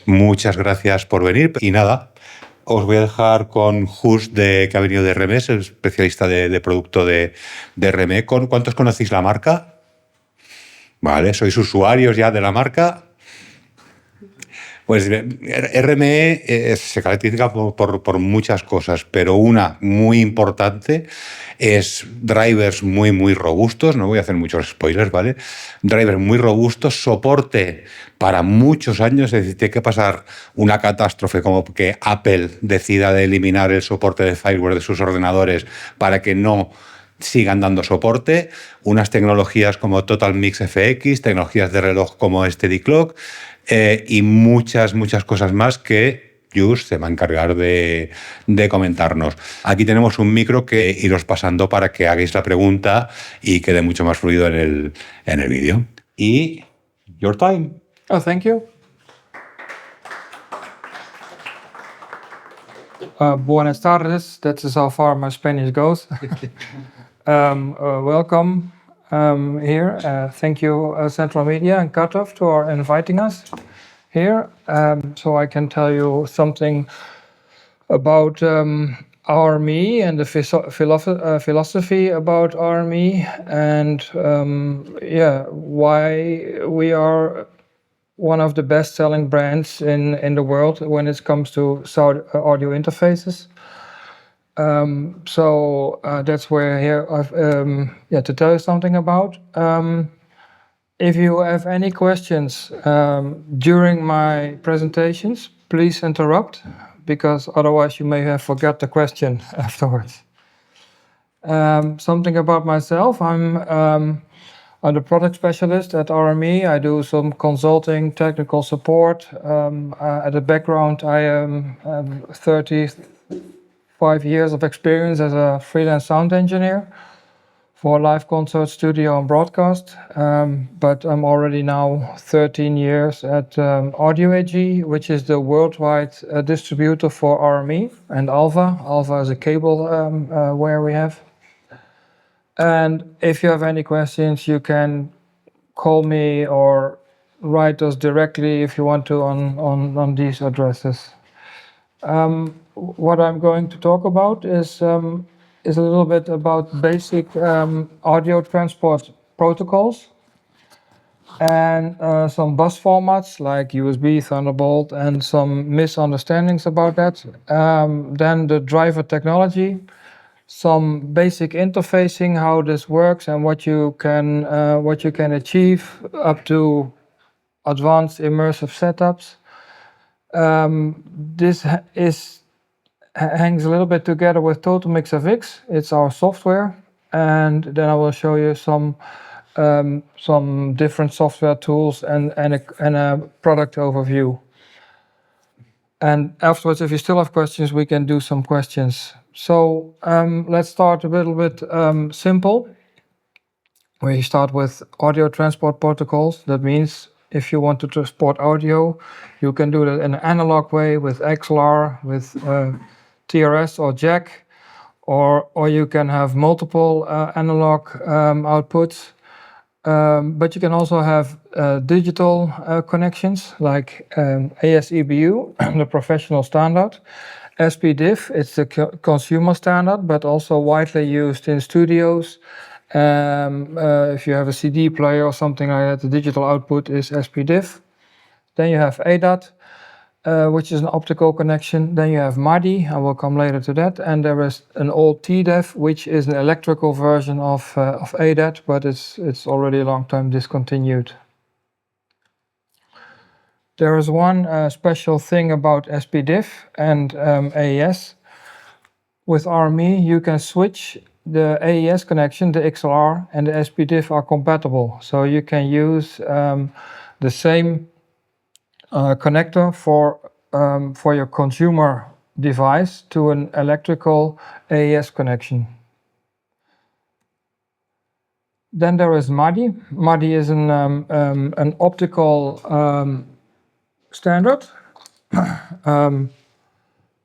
Muchas gracias por venir. Y nada, os voy a dejar con Jus, que ha venido de RME, es el especialista de producto de RME. ¿Cuántos conocéis la marca? Vale, ¿sois usuarios ya de la marca? Pues RME se caracteriza por muchas cosas, pero una muy importante es drivers muy robustos, no voy a hacer muchos spoilers, ¿vale? Drivers muy robustos, soporte para muchos años, es decir, tiene que pasar una catástrofe como que Apple decida de eliminar el soporte de firmware de sus ordenadores para que no sigan dando soporte, unas tecnologías como Total Mix FX, tecnologías de reloj como Steady Clock, y muchas cosas más que Jus se va a encargar de comentarnos. Aquí tenemos un micro que iros pasando para que hagáis la pregunta y quede mucho más fluido en el vídeo. Y your time. Oh, thank you. Buenas tardes. That is how far my Spanish goes. Welcome here. Thank you, Central Media and Cutoff, for inviting us here. So I can tell you something about RME and the philosophy about RME and why we are one of the best-selling brands in the world when it comes to audio interfaces. So that's where here to tell you something about. If you have any questions during my presentations, please interrupt, because otherwise you may have forgot the question afterwards. Something about myself: I'm the product specialist at RME. I do some consulting, technical support. At the background, I am 35 years of experience as a freelance sound engineer for live concert, studio, and broadcast. But I'm already now 13 years at Audio AG, which is the worldwide distributor for RME and Alpha. Alpha is a cable where we have. And if you have any questions, you can call me or write us directly if you want to on these addresses. What I'm going to talk about is a little bit about basic audio transport protocols and some bus formats like USB, Thunderbolt, and some misunderstandings about that. Then the driver technology, some basic interfacing, how this works and what you can achieve up to advanced immersive setups. This hangs a little bit together with Total Mix FX. It's our software, and then I will show you some different software tools and a product overview. And afterwards, if you still have questions, we can do some questions. So let's start a little bit simple. We start with audio transport protocols. That means if you want to transport audio, you can do that in an analog way with XLR, with TRS or jack, or you can have multiple analog outputs. But you can also have digital connections like AS-EBU, the professional standard. SPDIF, it's the consumer standard, but also widely used in studios. If you have a CD player or something like that, the digital output is SPDIF. Then you have ADAT, which is an optical connection. Then you have MADI, I will come later to that. And there is an old TDEF, which is an electrical version of ADAT, but it's already a long time discontinued. There is one special thing about SPDIF and AES. With RME, you can switch the AES connection, the XLR, and the SPDIF are compatible. So you can use the same connector for your consumer device to an electrical AES connection. Then there is MADI. MADI is an optical standard.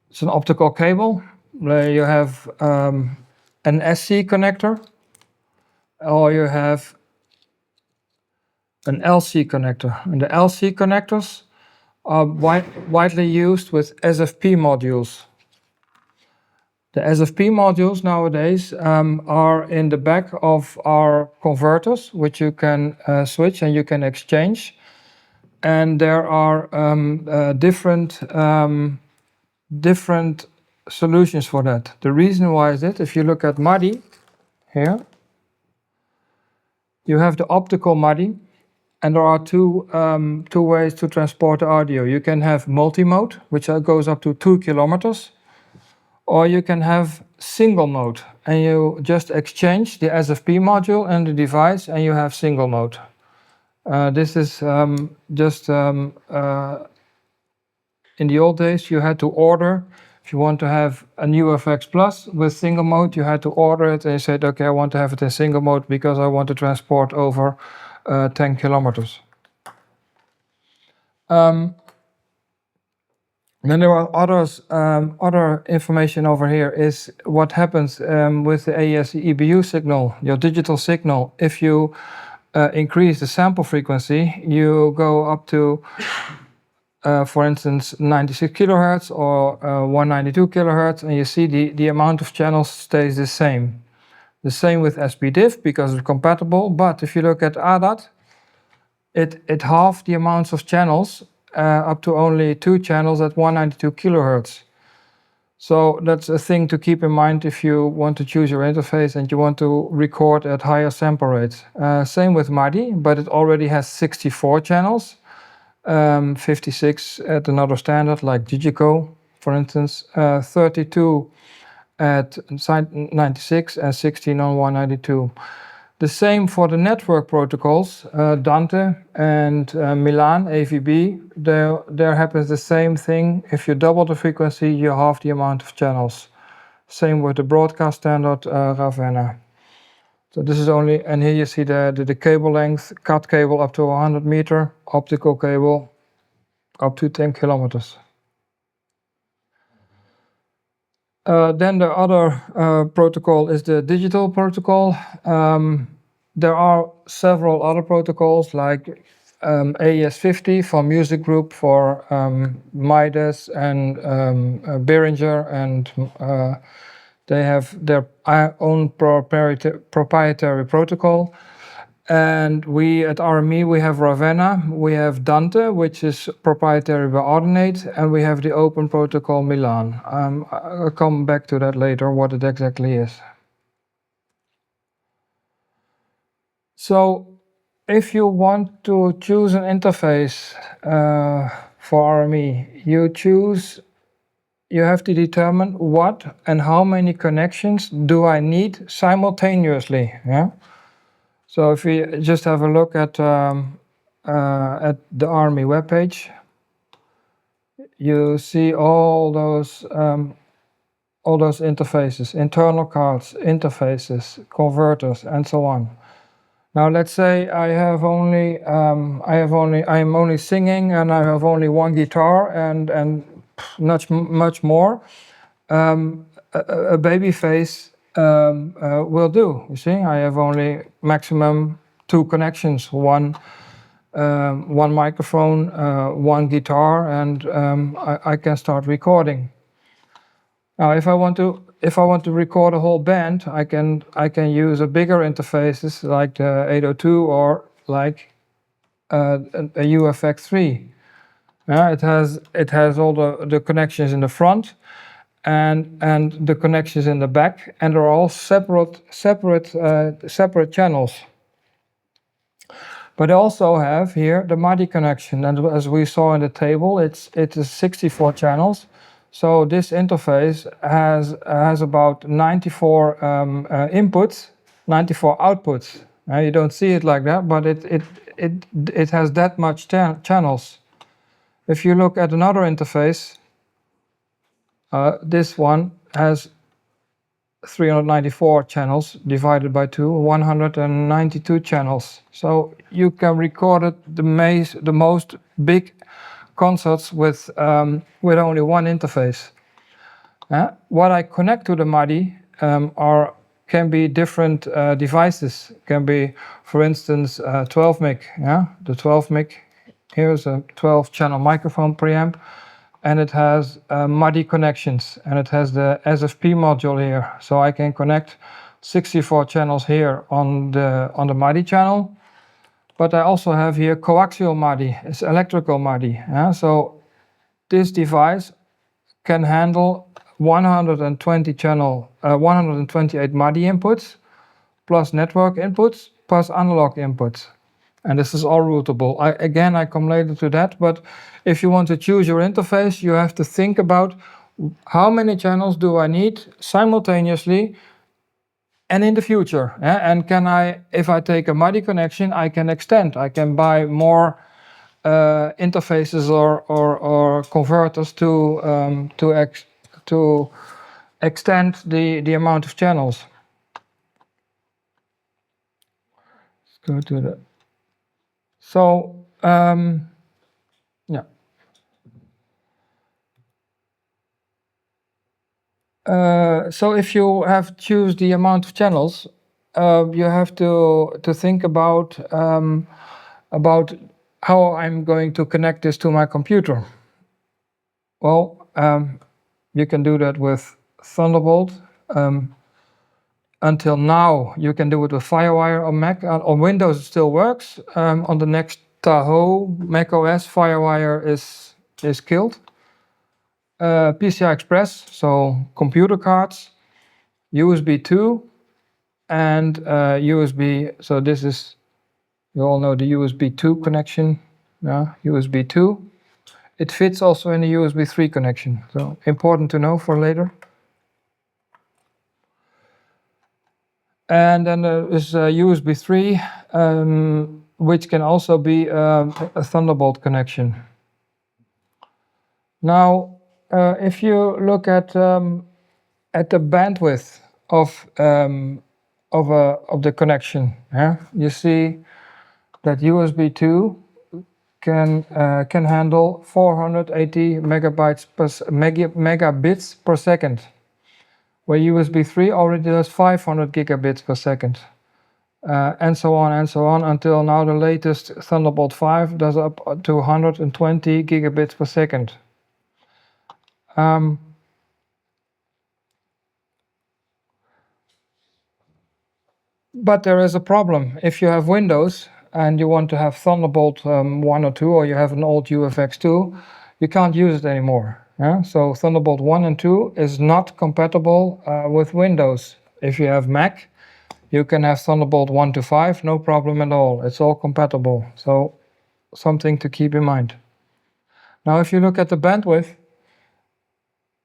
It's an optical cable. You have an SC connector, or you have an LC connector. And the LC connectors are widely used with SFP modules. The SFP modules nowadays are in the back of our converters, which you can switch and you can exchange. And there are different solutions for that. The reason why is that if you look at MADI here, you have the optical MADI, and there are two ways to transport the audio. You can have multimode, which goes up to 2 kilometers, or you can have single mode, and you just exchange the SFP module and the device, and you have single mode. This is in the old days, you had to order. If you want to have a new FX Plus with single mode, you had to order it and you said, okay, I want to have it in single mode because I want to transport over 10 kilometers. Then there are other information over here is what happens with the AES EBU signal, your digital signal. If you increase the sample frequency, you go up to for instance, 96 kilohertz or 192 kilohertz, and you see the amount of channels stays the same. The same with SPDIF because it's compatible, but if you look at ADAT, it halved the amounts of channels up to only 2 channels at 192 kilohertz. So that's a thing to keep in mind if you want to choose your interface and you want to record at higher sample rates. Same with MADI, but it already has 64 channels. 56 at another standard like Digico, for instance, 32 at 96 and 16 on 192. The same for the network protocols, Dante and Milan, AVB, there happens the same thing. If you double the frequency, you halve the amount of channels. Same with the broadcast standard, Ravenna. So this is only, and here you see the cable length, cut cable up to 100 meter, optical cable up to 10 kilometers. Then the other protocol is the digital protocol. There are several other protocols like AES50 for music group, for Midas and Behringer, and they have their own proprietary protocol. And we at RME, we have Ravenna, we have Dante, which is proprietary by Ordinate, and we have the open protocol Milan. I'll come back to that later, what it exactly is. So if you want to choose an interface for RME, you have to determine what and how many connections do I need simultaneously. Yeah? So if we just have a look at the RME webpage, you see all those interfaces, internal cards, interfaces, converters, and so on. Now let's say I am only singing and I have only one guitar and much more. A baby face will do. You see, I have only maximum 2 connections: one microphone, one guitar, and I can start recording. Now, if I want to record a whole band, I can use a bigger interfaces like the 802 or like a UFX3. It has all the connections in the front and the connections in the back, and they're all separate channels. But I also have here the MADI connection, and as we saw in the table, it is 64 channels. So this interface has about 94 inputs, 94 outputs. You don't see it like that, but it has that much channels. If you look at another interface, this one has 394 channels divided by 2, 192 channels. So you can record it, the most big concerts with only one interface. What I connect to the MADI can be different devices. Can be, for instance, 12 mic. The 12 mic Here's a 12-channel microphone preamp, and it has MIDI connections, and it has the SFP module here, so I can connect 64 channels here on the MIDI channel. But I also have here coaxial MIDI, it's electrical MIDI. So this device can handle 128 MIDI inputs, plus network inputs, plus analog inputs. And this is all routable. I come later to that, but if you want to choose your interface, you have to think about how many channels do I need simultaneously and in the future. And can I, if I take a MIDI connection, I can extend. I can buy more interfaces or converters to extend the amount of channels. Let's go to the. So yeah. So if you have choose the amount of channels, you have to think about how I'm going to connect this to my computer. Well, you can do that with Thunderbolt. Until now, you can do it with FireWire on Mac. On Windows, it still works. On the next Tahoe Mac OS, FireWire is killed. PCI Express, so computer cards, USB 2, and USB. So this is, you all know the USB 2 connection. Yeah, USB 2. It fits also in the USB 3 connection. So important to know for later. And then there is USB 3, which can also be a Thunderbolt connection. Now, if you look at the bandwidth of the connection, you see that USB 2 can handle 480 megabits per second, where USB 3 already does 500 gigabits per second, and so on until now the latest Thunderbolt 5 does up to 120 gigabits per second. But there is a problem. If you have Windows and you want to have Thunderbolt 1 or 2, or you have an old UFX2, you can't use it anymore. So Thunderbolt 1 and 2 is not compatible with Windows. If you have Mac, you can have Thunderbolt 1 to 5, no problem at all. It's all compatible. So something to keep in mind. Now, if you look at the bandwidth,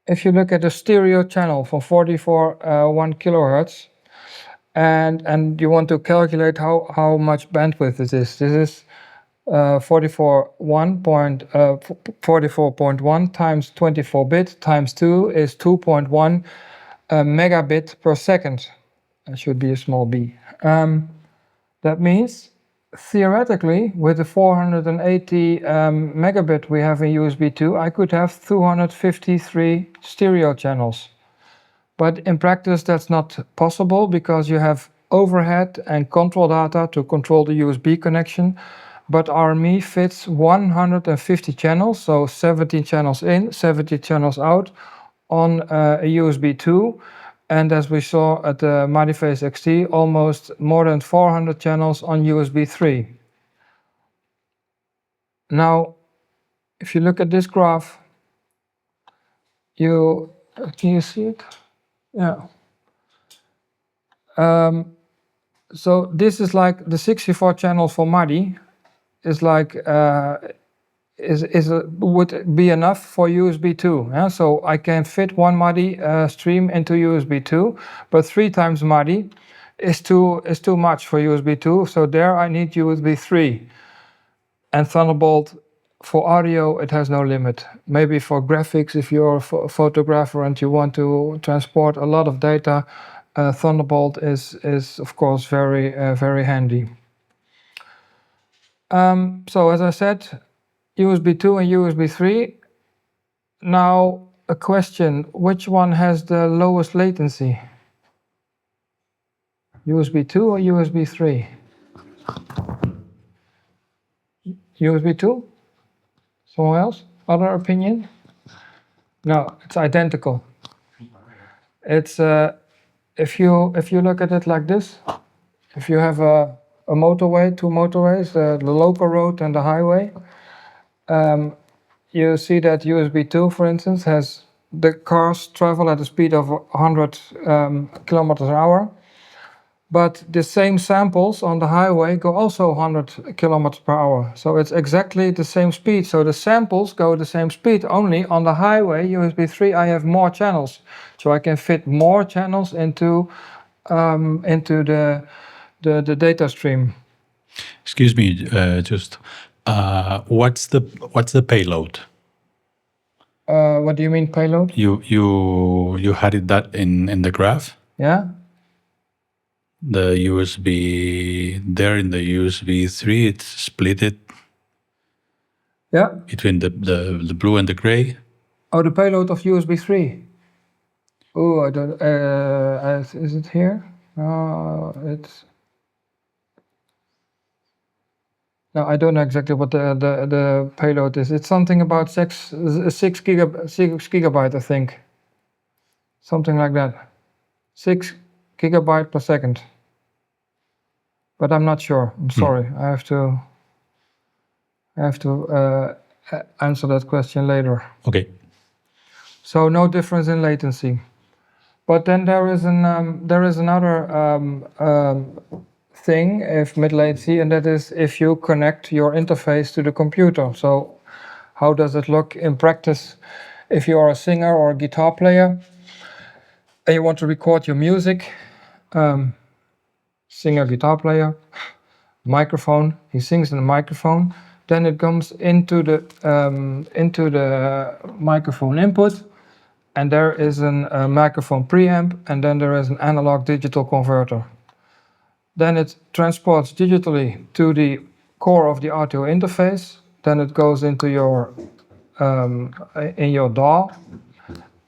if you look at the stereo channel for 44.1 kilohertz, and you want to calculate how much bandwidth it is. This is 44.1 times 24 bit times 2 is 2.1 megabit per second. That should be a small b. That means theoretically, with the 480 megabit we have in USB 2, I could have 253 stereo channels. But in practice, that's not possible because you have overhead and control data to control the USB connection. But RME fits 150 channels, so 70 channels in, 70 channels out on a USB 2. And as we saw at the MIDIface XT, almost more than 400 channels on USB 3. Now, if you look at this graph, can you see it? Yeah. So this is like the 64 channels for MIDI is like would be enough for USB 2. So I can fit one MIDI stream into USB 2, but 3 times MIDI is too much for USB 2. So there I need USB 3. And Thunderbolt for audio, it has no limit. Maybe for graphics, if you're a photographer and you want to transport a lot of data, Thunderbolt is of course very very handy. So as I said, USB 2 and USB 3. Now a question, which one has the lowest latency? USB 2 or USB 3? USB 2? Someone else? Other opinion? No, it's identical. It's if you look at it like this, if you have a motorway, two motorways, the local road and the highway, you see that USB 2, for instance, has the cars travel at a speed of 100 kilometers an hour, but the same samples on the highway go also 100 kilometers per hour. So it's exactly the same speed. So the samples go the same speed. Only on the highway USB 3 I have more channels, so I can fit more channels into the data stream. Excuse me, just what's the payload? What do you mean payload? You had it that in the graph. Yeah. The USB there in the USB 3, it's split it. Yeah. Between the blue and the gray. Oh, the payload of USB 3. Oh, I don't. Is it here? It's. No, I don't know exactly what the payload is. It's something about 6 gigabyte, I think. Something like that. 6 gigabyte per second. But I'm not sure. I'm sorry. I have to answer that question later. Okay. So no difference in latency. But then there is another thing if mid latency, and that is if you connect your interface to the computer. So how does it look in practice if you are a singer or a guitar player and you want to record your music? Singer, guitar player, microphone, he sings in the microphone, then it comes into the microphone input, and there is a microphone preamp, and then there is an analog digital converter. Then it transports digitally to the core of the audio interface, then it goes into your in your DAW,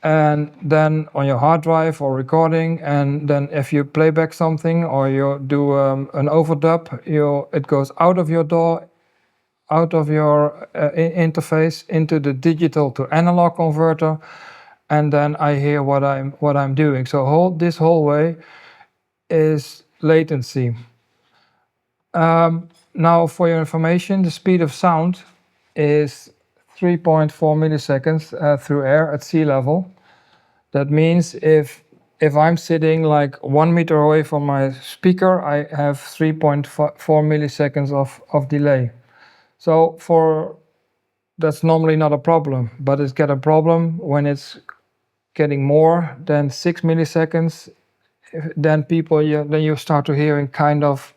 and then on your hard drive or recording, and then if you play back something or you do an overdub, it goes out of your DAW, out of your interface into the digital to analog converter, and then I hear what I'm doing. So this whole way is latency. Now, for your information, the speed of sound is 3.4 milliseconds through air at sea level. That means if I'm sitting like 1 meter away from my speaker, I have 3.4 milliseconds of delay. So that's normally not a problem, but it's get a problem when it's getting more than 6 milliseconds. Then you start to hearing kind of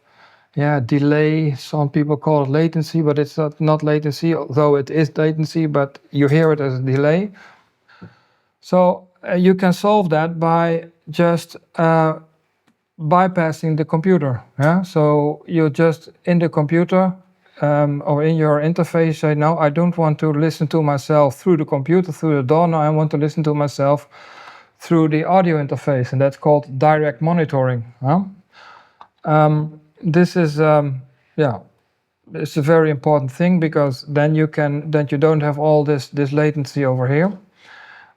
delay. Some people call it latency, but it's not latency, although it is latency, but you hear it as a delay. So you can solve that by just bypassing the computer. Yeah? So you just in the computer or in your interface say, no, I don't want to listen to myself through the computer, through the DAW. No, I want to listen to myself through the audio interface, and that's called direct monitoring. This is it's a very important thing, because then you don't have all this latency over here.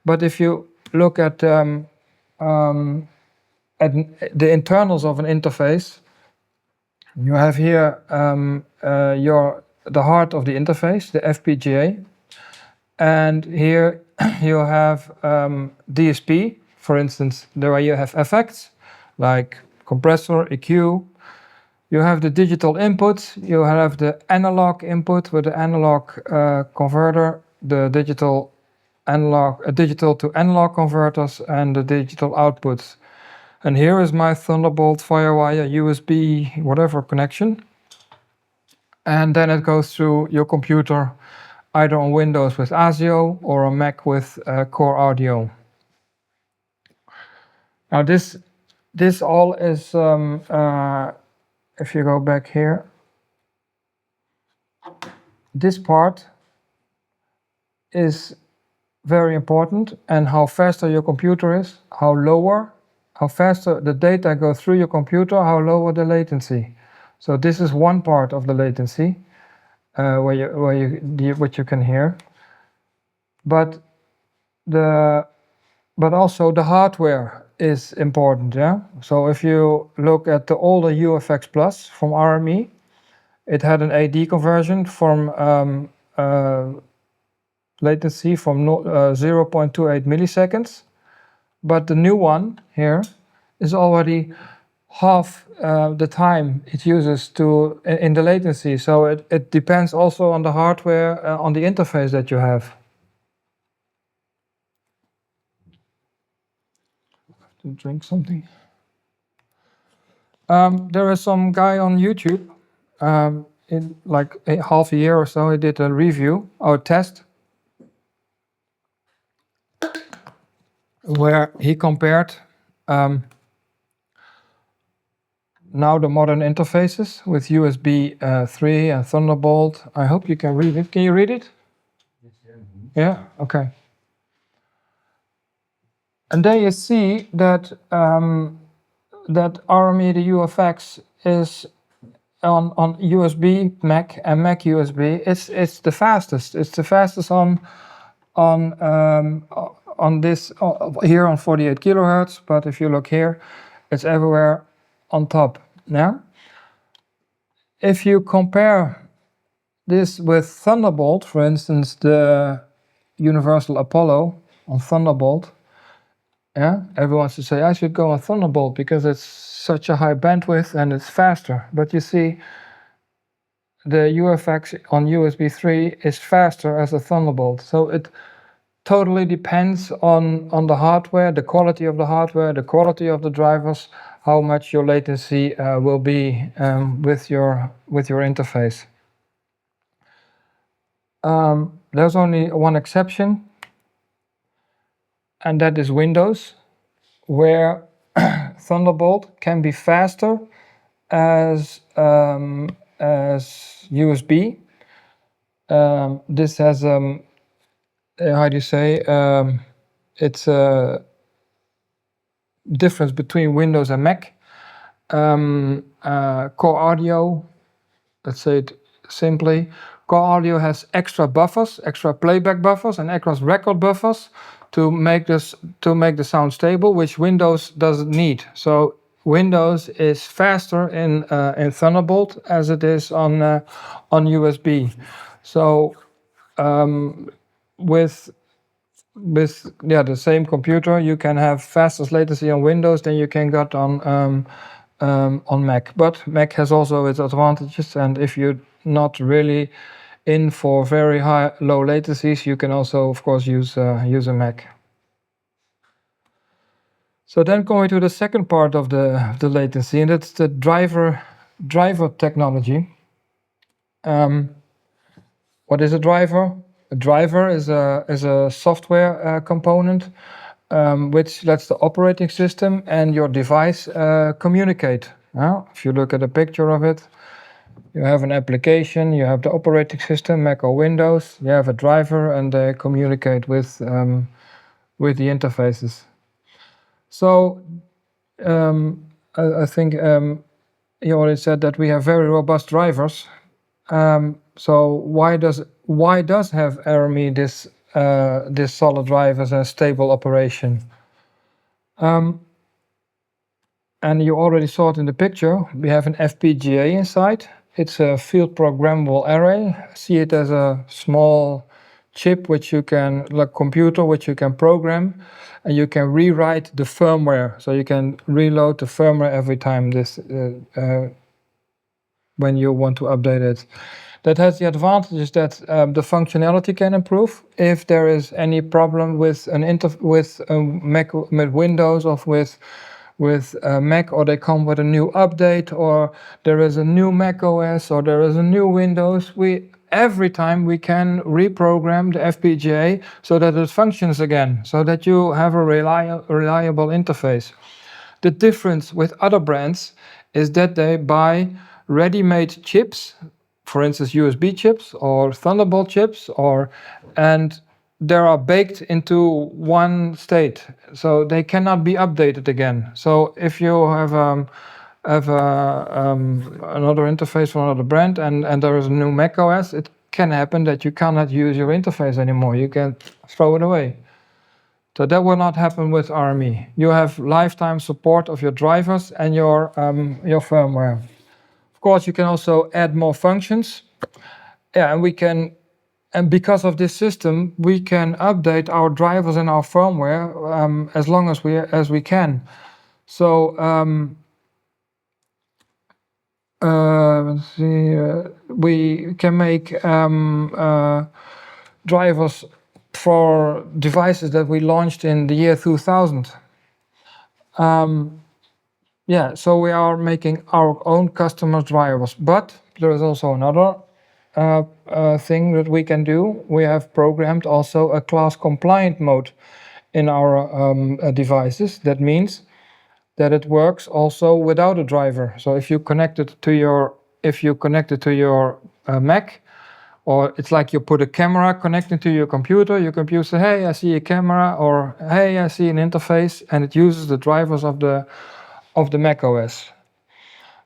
But if you look at the internals of an interface, you have here the heart of the interface, the FPGA, and here you have DSP. For instance, there you have effects like compressor, EQ. You have the digital input. You have the analog input with the analog converter, the digital to analog converters, and the digital outputs. And here is my Thunderbolt, Firewire, USB, whatever connection. And then it goes through your computer, either on Windows with ASIO or on Mac with Core Audio. Now this all is, if you go back here, this part is very important, and how faster your computer is, how faster the data go through your computer, how lower the latency. So this is one part of the latency. what you can hear, but also the hardware is important. Yeah. So if you look at the older UFX Plus from RME, it had an AD conversion from latency from 0.28 milliseconds, but the new one here is already half the time it uses in the latency. So it depends also on the hardware, on the interface that you have. To drink something. There is some guy on YouTube, in like half a year or so, he did a review or test where he compared now the modern interfaces with USB 3 and Thunderbolt. I hope you can read it. Can you read it? Yeah, okay. And there you see that that RME, the UFX, is on USB Mac and Mac USB. It's the fastest. It's the fastest on this here on 48 kilohertz. But if you look here, it's everywhere on top. Yeah. If you compare this with Thunderbolt, for instance, the Universal Apollo on Thunderbolt. Yeah, everyone wants to say I should go on Thunderbolt because it's such a high bandwidth and it's faster. But you see, the UFX on USB 3 is faster as a Thunderbolt. So it totally depends on the hardware, the quality of the hardware, the quality of the drivers, how much your latency will be with your interface. There's only one exception, and that is Windows, where Thunderbolt can be faster as USB. This has how do you say? It's a difference between Windows and Mac. Core Audio, let's say it simply. Core Audio has extra buffers, extra playback buffers, and extra record buffers to make the sound stable, which Windows doesn't need. So Windows is faster in Thunderbolt as it is on USB. So with the same computer, you can have fastest latency on Windows than you can get on Mac. But Mac has also its advantages, and if you're not really in for very low latencies, you can also, of course, use a Mac. So then going to the second part of the latency, and that's the driver technology. What is a driver? A driver is a software component which lets the operating system and your device communicate. Now, if you look at a picture of it, you have an application, you have the operating system, Mac or Windows, you have a driver, and they communicate with the interfaces. So I think you already said that we have very robust drivers. So why does have RME this solid drivers and stable operation? And you already saw it in the picture. We have an FPGA inside. It's a field programmable array. See it as a small chip which you can, like computer, which you can program, and you can rewrite the firmware. So you can reload the firmware every time when you want to update it. That has the advantage that the functionality can improve if there is any problem with Mac, with Windows, or with Mac, or they come with a new update, or there is a new Mac OS, or there is a new Windows. Every time we can reprogram the FPGA so that it functions again, so that you have a reliable interface. The difference with other brands is that they buy ready-made chips, for instance USB chips or Thunderbolt chips, and they are baked into one state, so they cannot be updated again. So if you have have another interface from another brand, and there is a new Mac OS, it can happen that you cannot use your interface anymore. You can throw it away. So that will not happen with RME. You have lifetime support of your drivers and your firmware. Of course, you can also add more functions. Yeah, and because of this system, we can update our drivers and our firmware as long as we can. So let's see, we can make drivers for devices that we launched in the year 2000. Yeah, so we are making our own customer drivers, but there is also another thing that we can do. We have programmed also a class compliant mode in our devices. That means that it works also without a driver. So if you connect it to your Mac, or it's like you put a camera connecting to your computer say, hey, I see a camera, or hey, I see an interface, and it uses the drivers of the Mac OS.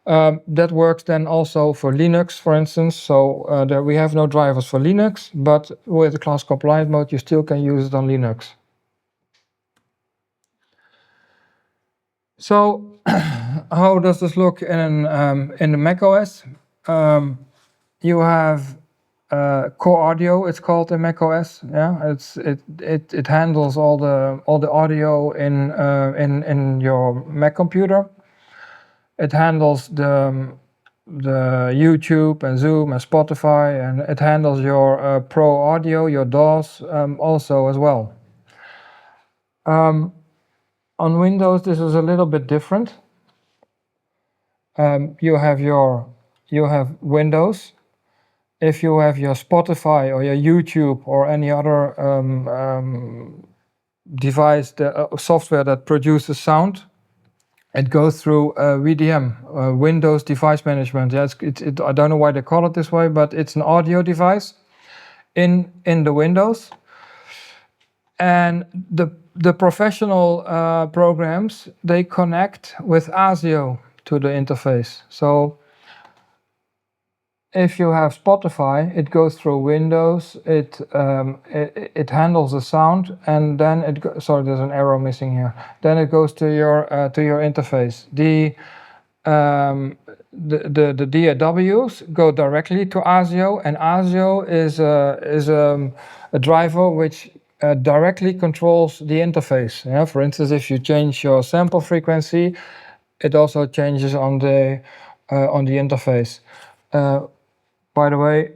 That works then also for Linux, for instance. So there we have no drivers for Linux, but with the class compliant mode, you still can use it on Linux. So how does this look in the Mac OS? You have core audio. It's called in Mac OS. Yeah, it handles all the audio in your Mac computer. It handles the YouTube and Zoom and Spotify, and it handles your Pro Audio, your DAWs also as well. On Windows, this is a little bit different. You have Windows. If you have your Spotify or your YouTube or any other device, software that produces sound, it goes through VDM, Windows Device Management. Yeah, I don't know why they call it this way, but it's an audio device in the Windows. And the professional programs, they connect with ASIO to the interface. So if you have Spotify, it goes through Windows. It handles the sound, and then sorry, there's an arrow missing here. Then it goes to your interface. The DAWs go directly to ASIO, and ASIO is a driver which directly controls the interface. Yeah? For instance, if you change your sample frequency, it also changes on the interface. By the way,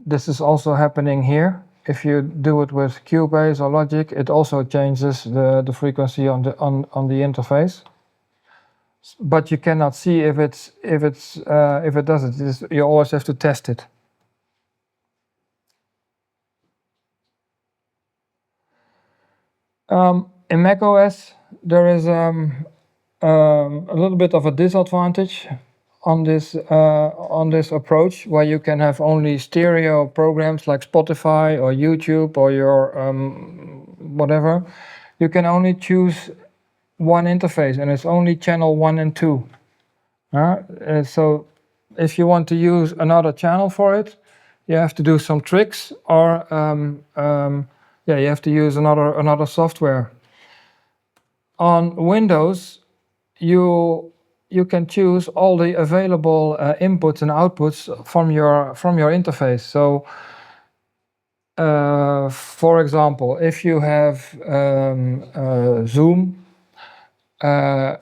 this is also happening here. If you do it with Cubase or Logic, it also changes the frequency on the interface. But you cannot see if it does it. You always have to test it. In macOS, there is a little bit of a disadvantage on this approach, where you can have only stereo programs like Spotify or YouTube or your whatever. You can only choose one interface, and it's only channel 1 and 2. So if you want to use another channel for it, you have to do some tricks, or you have to use another software. On Windows, you can choose all the available inputs and outputs from your interface. So, for example, if you have Zoom, I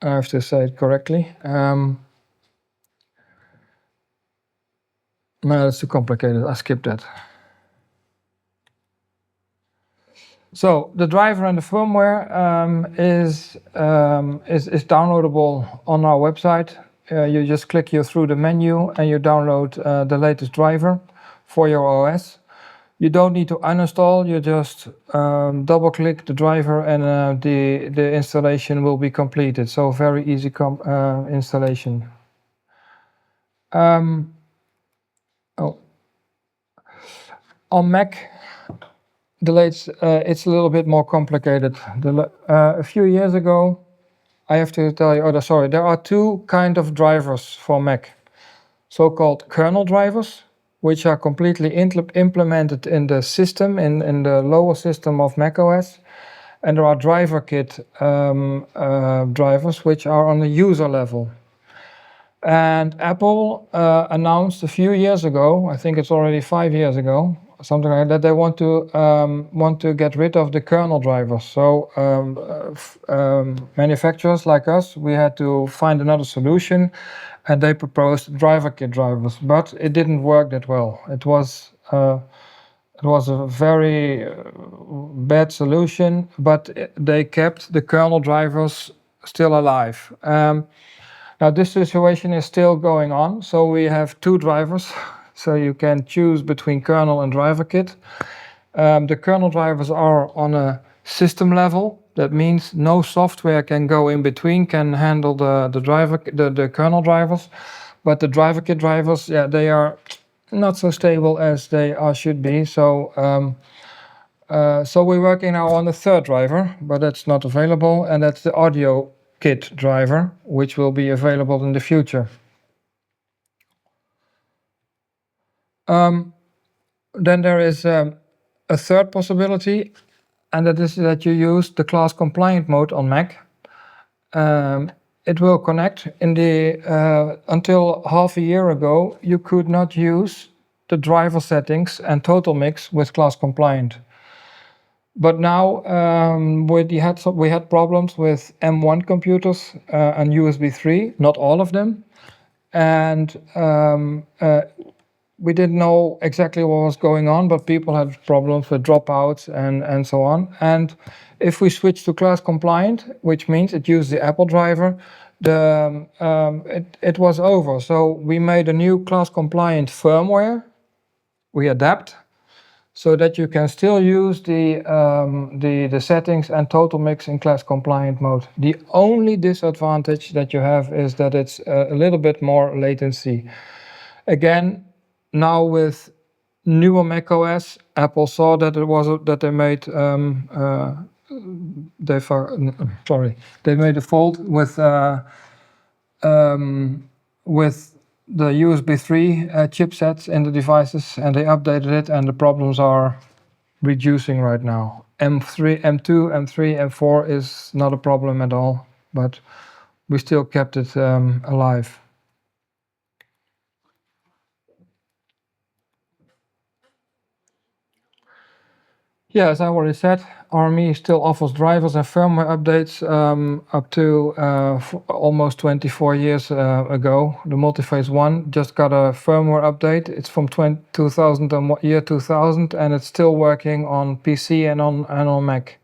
have to say it correctly. No, that's too complicated. I skipped that. So the driver and the firmware is downloadable on our website. You just click through the menu and you download the latest driver for your OS. You don't need to uninstall. You just double-click the driver, and the installation will be completed. So very easy installation. On Mac, it's a little bit more complicated. A few years ago, I have to tell you, there are two kind of drivers for Mac. So-called kernel drivers, which are completely implemented in the system, in the lower system of macOS. And there are driver kit drivers, which are on the user level. And Apple announced a few years ago, I think it's already 5 years ago, something like that, they want to get rid of the kernel drivers. So manufacturers like us, we had to find another solution, and they proposed driver kit drivers, but it didn't work that well. It was a very bad solution, but they kept the kernel drivers still alive. Now this situation is still going on, so we have two drivers, so you can choose between kernel and driver kit. The kernel drivers are on a system level. That means no software can go in between, can handle the kernel drivers. But the driver kit drivers, yeah, they are not so stable as they should be. So we're working now on the third driver, but that's not available, and that's the audio kit driver, which will be available in the future. Then there is a third possibility, and that is that you use the class compliant mode on Mac. It will connect. Until half a year ago, you could not use the driver settings and total mix with class compliant. But now we had problems with M1 computers and USB 3, not all of them, and we didn't know exactly what was going on, but people had problems with dropouts and so on. And if we switch to class compliant, which means it used the Apple driver, it was over. So we made a new class compliant firmware. We adapt so that you can still use the settings and total mix in class compliant mode. The only disadvantage that you have is that it's a little bit more latency. Again, now with newer macOS, Apple saw that they made they made a fault with the USB 3 chipsets in the devices, and they updated it, and the problems are reducing right now. M2, M3, M4 is not a problem at all, but we still kept it alive. Yeah, as I already said, RME still offers drivers and firmware updates up to almost 24 years ago. The Multiphase 1 just got a firmware update. It's from 2000, and it's still working on PC and on Mac.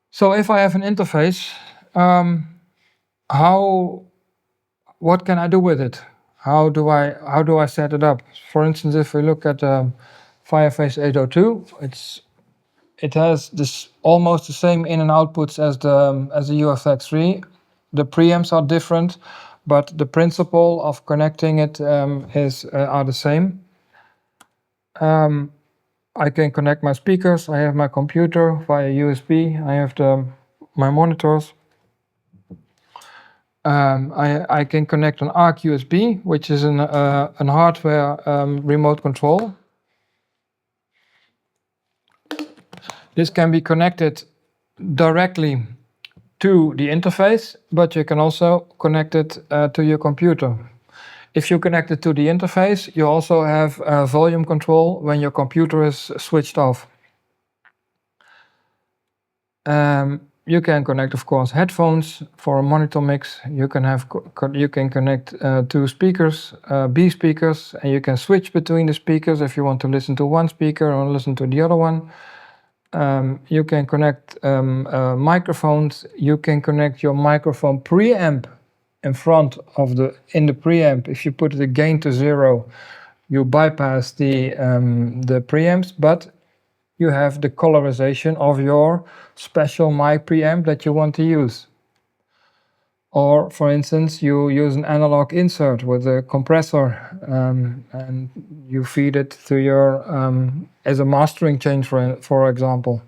So if I have an interface, what can I do with it? How do I set it up? For instance, if we look at Fireface 802, it has this almost the same in and outputs as the UFX3. The preamps are different, but the principle of connecting it are the same. I can connect my speakers. I have my computer via USB. I have my monitors. I can connect an ARC USB, which is an hardware remote control. This can be connected directly to the interface, but you can also connect it to your computer. If you connect it to the interface, you also have volume control when your computer is switched off. You can connect, of course, headphones for a monitor mix. You can connect two speakers, B speakers, and you can switch between the speakers if you want to listen to one speaker or listen to the other one. You can connect microphones. You can connect your microphone preamp in the preamp. If you put the gain to 0, you bypass the preamps, but you have the colorization of your special mic preamp that you want to use. Or, for instance, you use an analog insert with a compressor, and you feed it to your as a mastering chain, for example.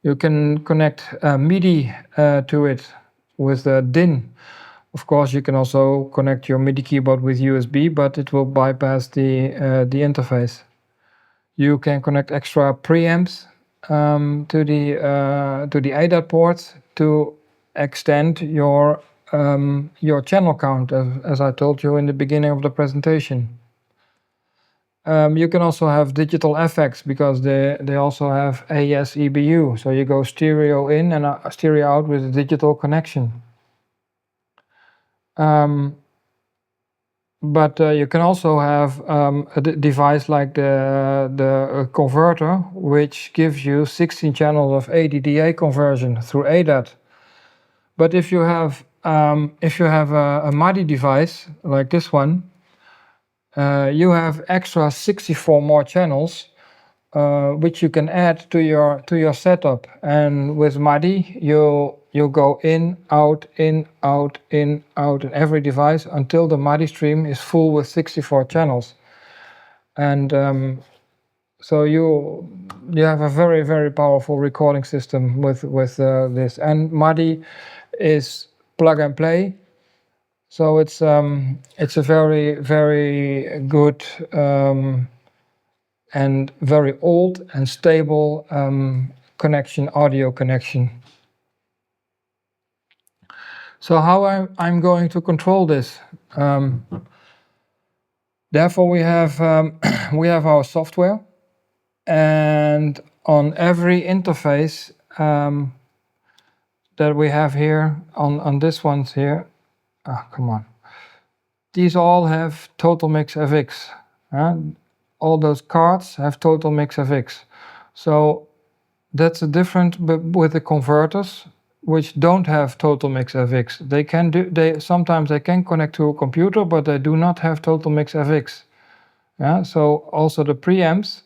You can connect MIDI to it with a DIN. Of course, you can also connect your MIDI keyboard with USB, but it will bypass the interface. You can connect extra preamps to the ADAT port to extend your channel count, as I told you in the beginning of the presentation. You can also have digital effects because they also have AES EBU, so you go stereo in and stereo out with a digital connection. But you can also have a device like the converter, which gives you 16 channels of ADDA conversion through ADAT. But if you have a MIDI device like this one, you have extra 64 more channels, which you can add to your setup. And with MIDI, you go in, out, in, out, in, out in every device until the MIDI stream is full with 64 channels. And so you have a very, very powerful recording system with this. And MIDI is plug and play. So it's a very, very good and very old and stable connection, audio connection. So how I'm going to control this? Therefore, we have our software, and on every interface that we have here on this ones here. Come on. These all have Total Mix FX. All those cards have Total Mix FX. So that's a different with the converters, which don't have Total Mix FX. Sometimes they can connect to a computer, but they do not have Total Mix FX. So also the preamps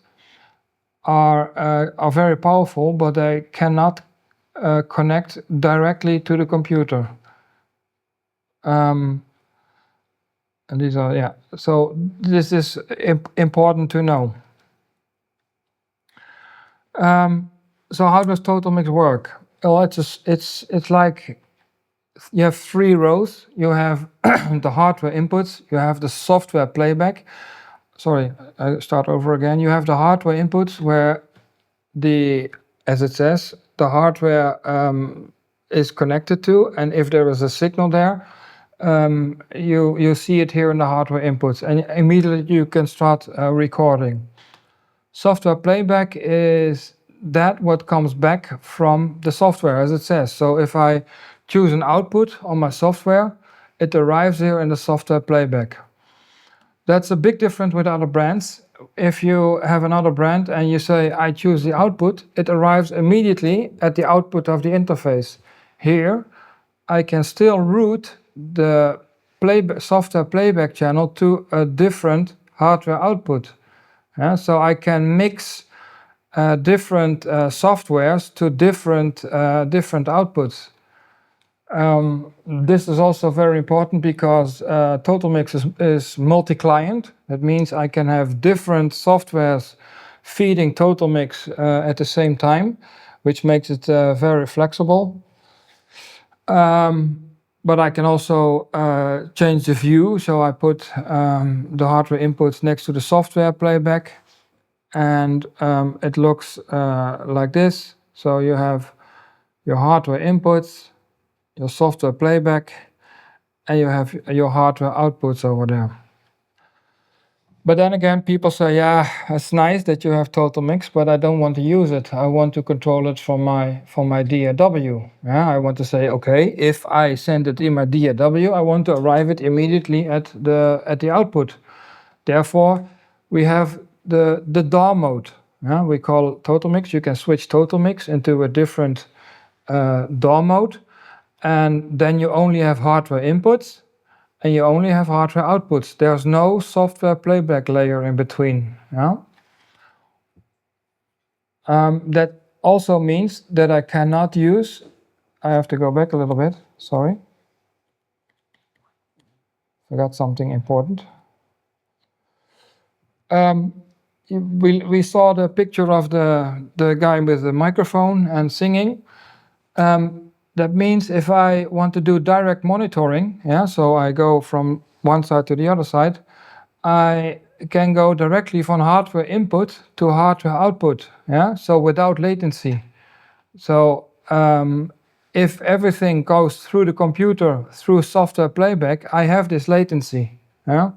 are very powerful, but they cannot connect directly to the computer. And these are, so this is important to know. So how does Total Mix work? Well, it's like you have 3 rows. You have the hardware inputs, you have the software playback. Sorry, I start over again. You have the hardware inputs where as it says, the hardware is connected to, and if there is a signal there, you see it here in the hardware inputs, and immediately you can start recording. Software playback is that what comes back from the software, as it says. So if I choose an output on my software, it arrives here in the software playback. That's a big difference with other brands. If you have another brand and you say, I choose the output, it arrives immediately at the output of the interface. Here, I can still route the software playback channel to a different hardware output. So I can mix different softwares to different outputs. This is also very important because Total Mix is multi-client. That means I can have different softwares feeding Total Mix at the same time, which makes it very flexible. But I can also change the view. So I put the hardware inputs next to the software playback, and it looks like this. So you have your hardware inputs, your software playback, and you have your hardware outputs over there. But then again, people say, yeah, it's nice that you have Total Mix, but I don't want to use it. I want to control it from my DAW. I want to say, okay, if I send it in my DAW, I want to arrive it immediately at the output. Therefore, we have the DAW mode. We call Total Mix. You can switch Total Mix into a different DAW mode. And then you only have hardware inputs and you only have hardware outputs. There's no software playback layer in between. That also means that I cannot use, I have to go back a little bit, sorry. Forgot something important. we saw the picture of the guy with the microphone and singing. That means if I want to do direct monitoring, yeah, so I go from one side to the other side, I can go directly from hardware input to hardware output, yeah, so without latency. So if everything goes through the computer through software playback, I have this latency, yeah.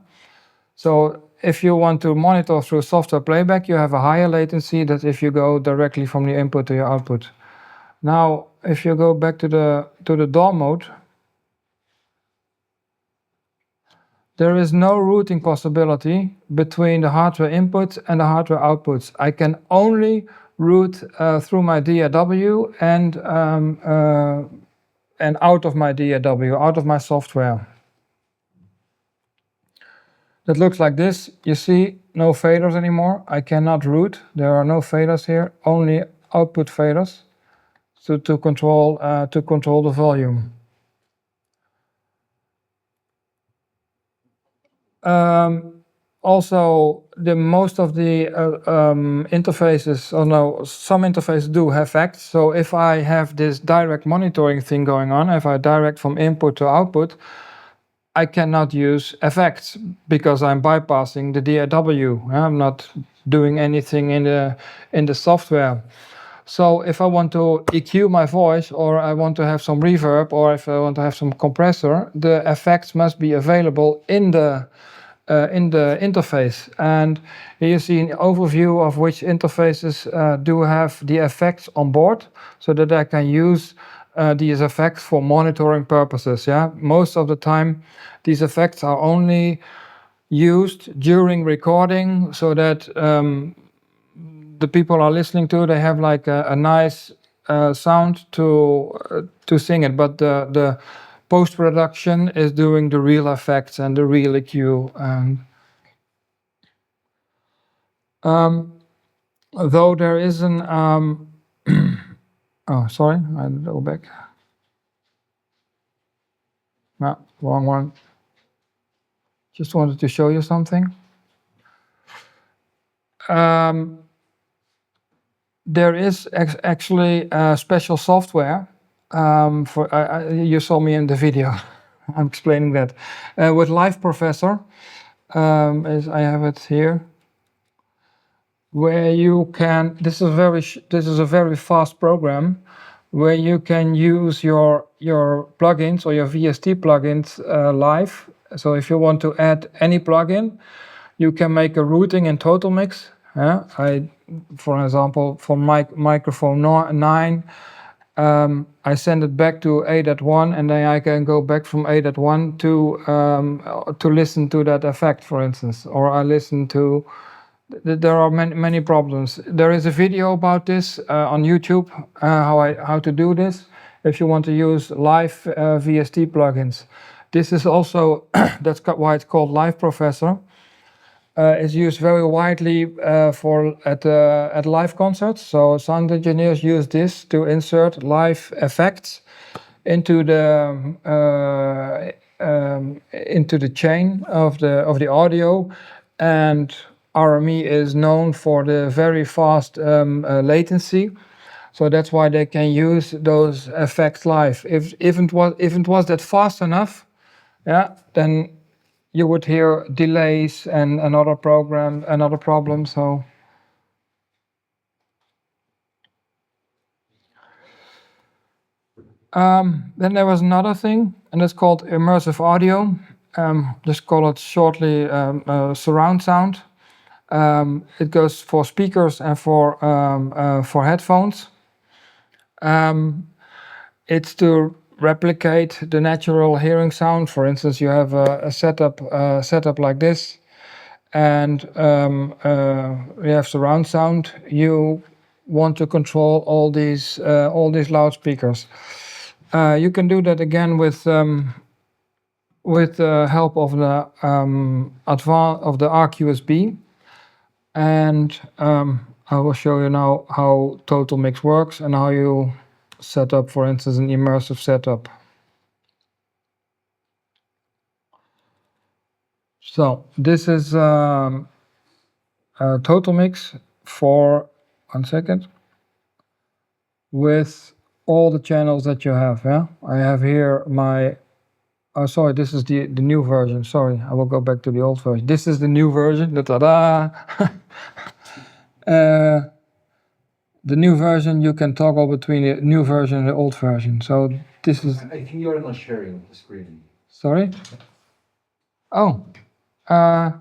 So if you want to monitor through software playback, you have a higher latency than if you go directly from the input to your output. Now, if you go back to the DAW mode, there is no routing possibility between the hardware inputs and the hardware outputs. I can only route through my DAW and out of my DAW, out of my software. That looks like this. You see no faders anymore. I cannot route. There are no faders here, only output faders to control the volume. Also, most of the interfaces, or no, some interfaces do have effects. So if I have this direct monitoring thing going on, if I direct from input to output, I cannot use effects because I'm bypassing the DAW. I'm not doing anything in the software. So if I want to EQ my voice, or I want to have some reverb, or if I want to have some compressor, the effects must be available in the interface. And here you see an overview of which interfaces do have the effects on board, so that I can use these effects for monitoring purposes. Yeah, most of the time these effects are only used during recording, so that the people are listening to, they have like a nice sound to sing it, but the post-production is doing the real effects and the real EQ. Though there is an oh, sorry, I go back. No, wrong one. Just wanted to show you something. There is actually special software for. You saw me in the video. I'm explaining that with Live Professor. As I have it here, where you can. This is a very fast program, where you can use your plugins or your VST plugins live. So if you want to add any plugin, you can make a routing in Total Mix. For example, for microphone 9, I send it back to 8.1, and then I can go back from 8.1 to listen to that effect, for instance, or I listen to. There are many problems. There is a video about this on YouTube, how to do this if you want to use live VST plugins. This is also that's why it's called Live Professor. It's used very widely at live concerts. So sound engineers use this to insert live effects into the chain of the audio, and RME is known for the very fast latency. So that's why they can use those effects live. If it was that fast enough, yeah, then you would hear delays and another problem. So then there was another thing, and it's called immersive audio. Just call it shortly surround sound. It goes for speakers and for headphones. It's to replicate the natural hearing sound. For instance, you have a setup like this, and you have surround sound. You want to control all these loudspeakers. You can do that again with the help of the RQSB, and I will show you now how Total Mix works and how you set up, for instance, an immersive setup. So this is total mix for 1 second with all the channels that you have. Yeah, I have here my. Oh, sorry, this is the new version. Sorry, I will go back to the old version. This is the new version. Ta-da! The new version, you can toggle between the new version and the old version. So this is. I think you're not sharing the screen. Sorry. Oh. Huh?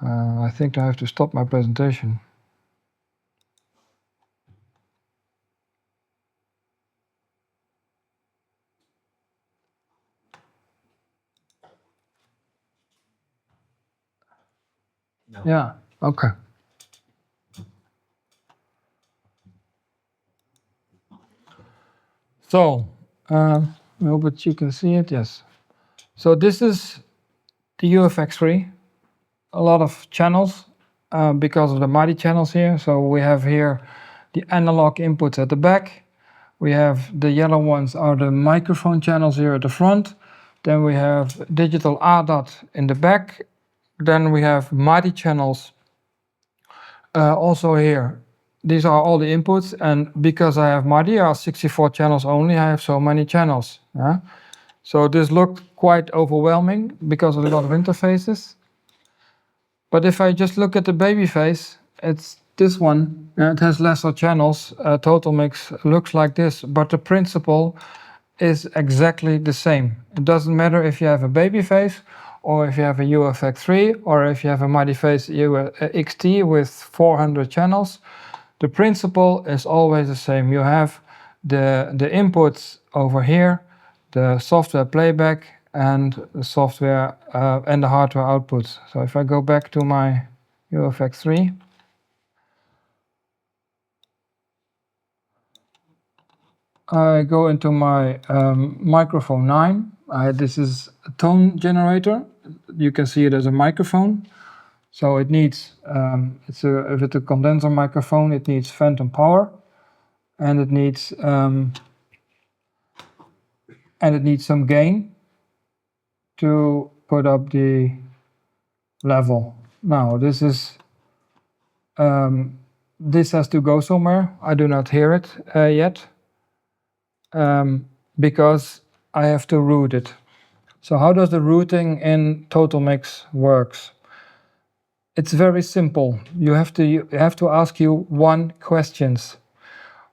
I think I have to stop my presentation. No. Yeah, okay. So, I hope that you can see it, yes. So this is the UFX3, a lot of channels because of the MIDI channels here. So we have here the analog inputs at the back. We have the yellow ones are the microphone channels here at the front. Then we have digital ADAT in the back. Then we have MIDI channels also here. These are all the inputs, and because I have MIDI, I have 64 channels only, I have so many channels. Yeah? So this looked quite overwhelming because of a lot of interfaces. But if I just look at the baby face, it's this one, and it has lesser channels. Total mix looks like this, but the principle is exactly the same. It doesn't matter if you have a baby face, or if you have a UFX3, or if you have a MIDI face XT with 400 channels. The principle is always the same. You have the inputs over here, the software playback, and the software and the hardware outputs. So if I go back to my UFX3, I go into my microphone 9. This is a tone generator. You can see it as a microphone. So it needs, if it's a condenser microphone, it needs phantom power, and it needs some gain to put up the level. Now this is this has to go somewhere. I do not hear it yet because I have to route it. So how does the routing in Total Mix works? It's very simple. You have to ask you one question.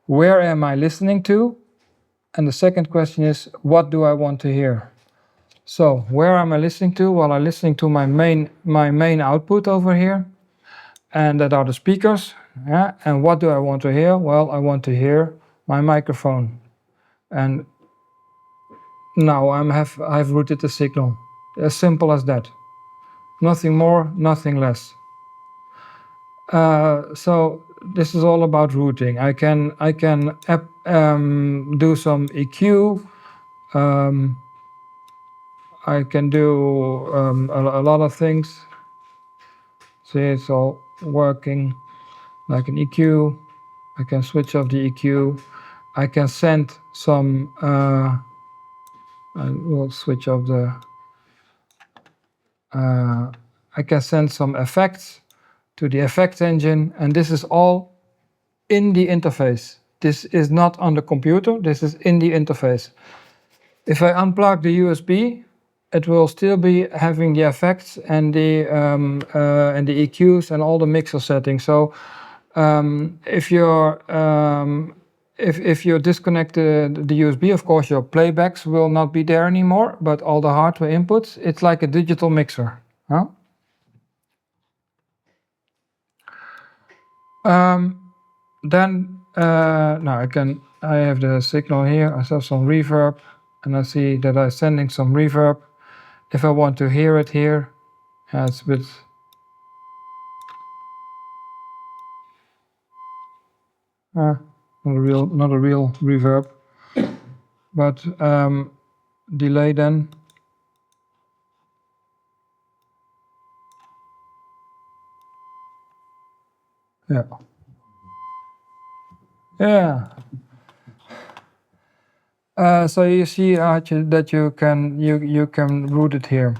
Where am I listening to? And the second question is, what do I want to hear? So where am I listening to? Well, I'm listening to my main output over here, and that are the speakers. Yeah. And what do I want to hear? Well, I want to hear my microphone, and now I've routed the signal. As simple as that. Nothing more, nothing less. So this is all about routing. I can do some EQ. I can do a lot of things. See, it's all working like an EQ. I can switch off the EQ. I can send some. I will switch off the. I can send some effects to the effect engine, and this is all in the interface. This is not on the computer. This is in the interface. If I unplug the USB, it will still be having the effects and the EQs and all the mixer settings. So if you disconnect the USB, of course your playbacks will not be there anymore, but all the hardware inputs, it's like a digital mixer. Huh? Then now I have the signal here. I have some reverb, and I see that I'm sending some reverb. If I want to hear it here, it's a bit. Not a real reverb, but delay then. Yeah. So you see that you can route it here.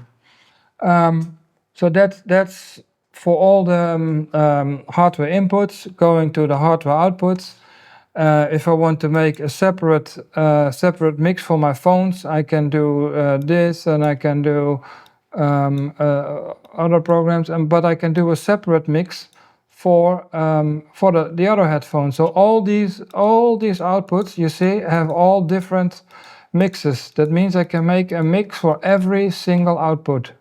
So that's for all the hardware inputs going to the hardware outputs. If I want to make a separate mix for my phones, I can do this, and I can do other programs, but I can do a separate mix for the other headphones. So all these outputs you see have all different mixes. That means I can make a mix for every single output.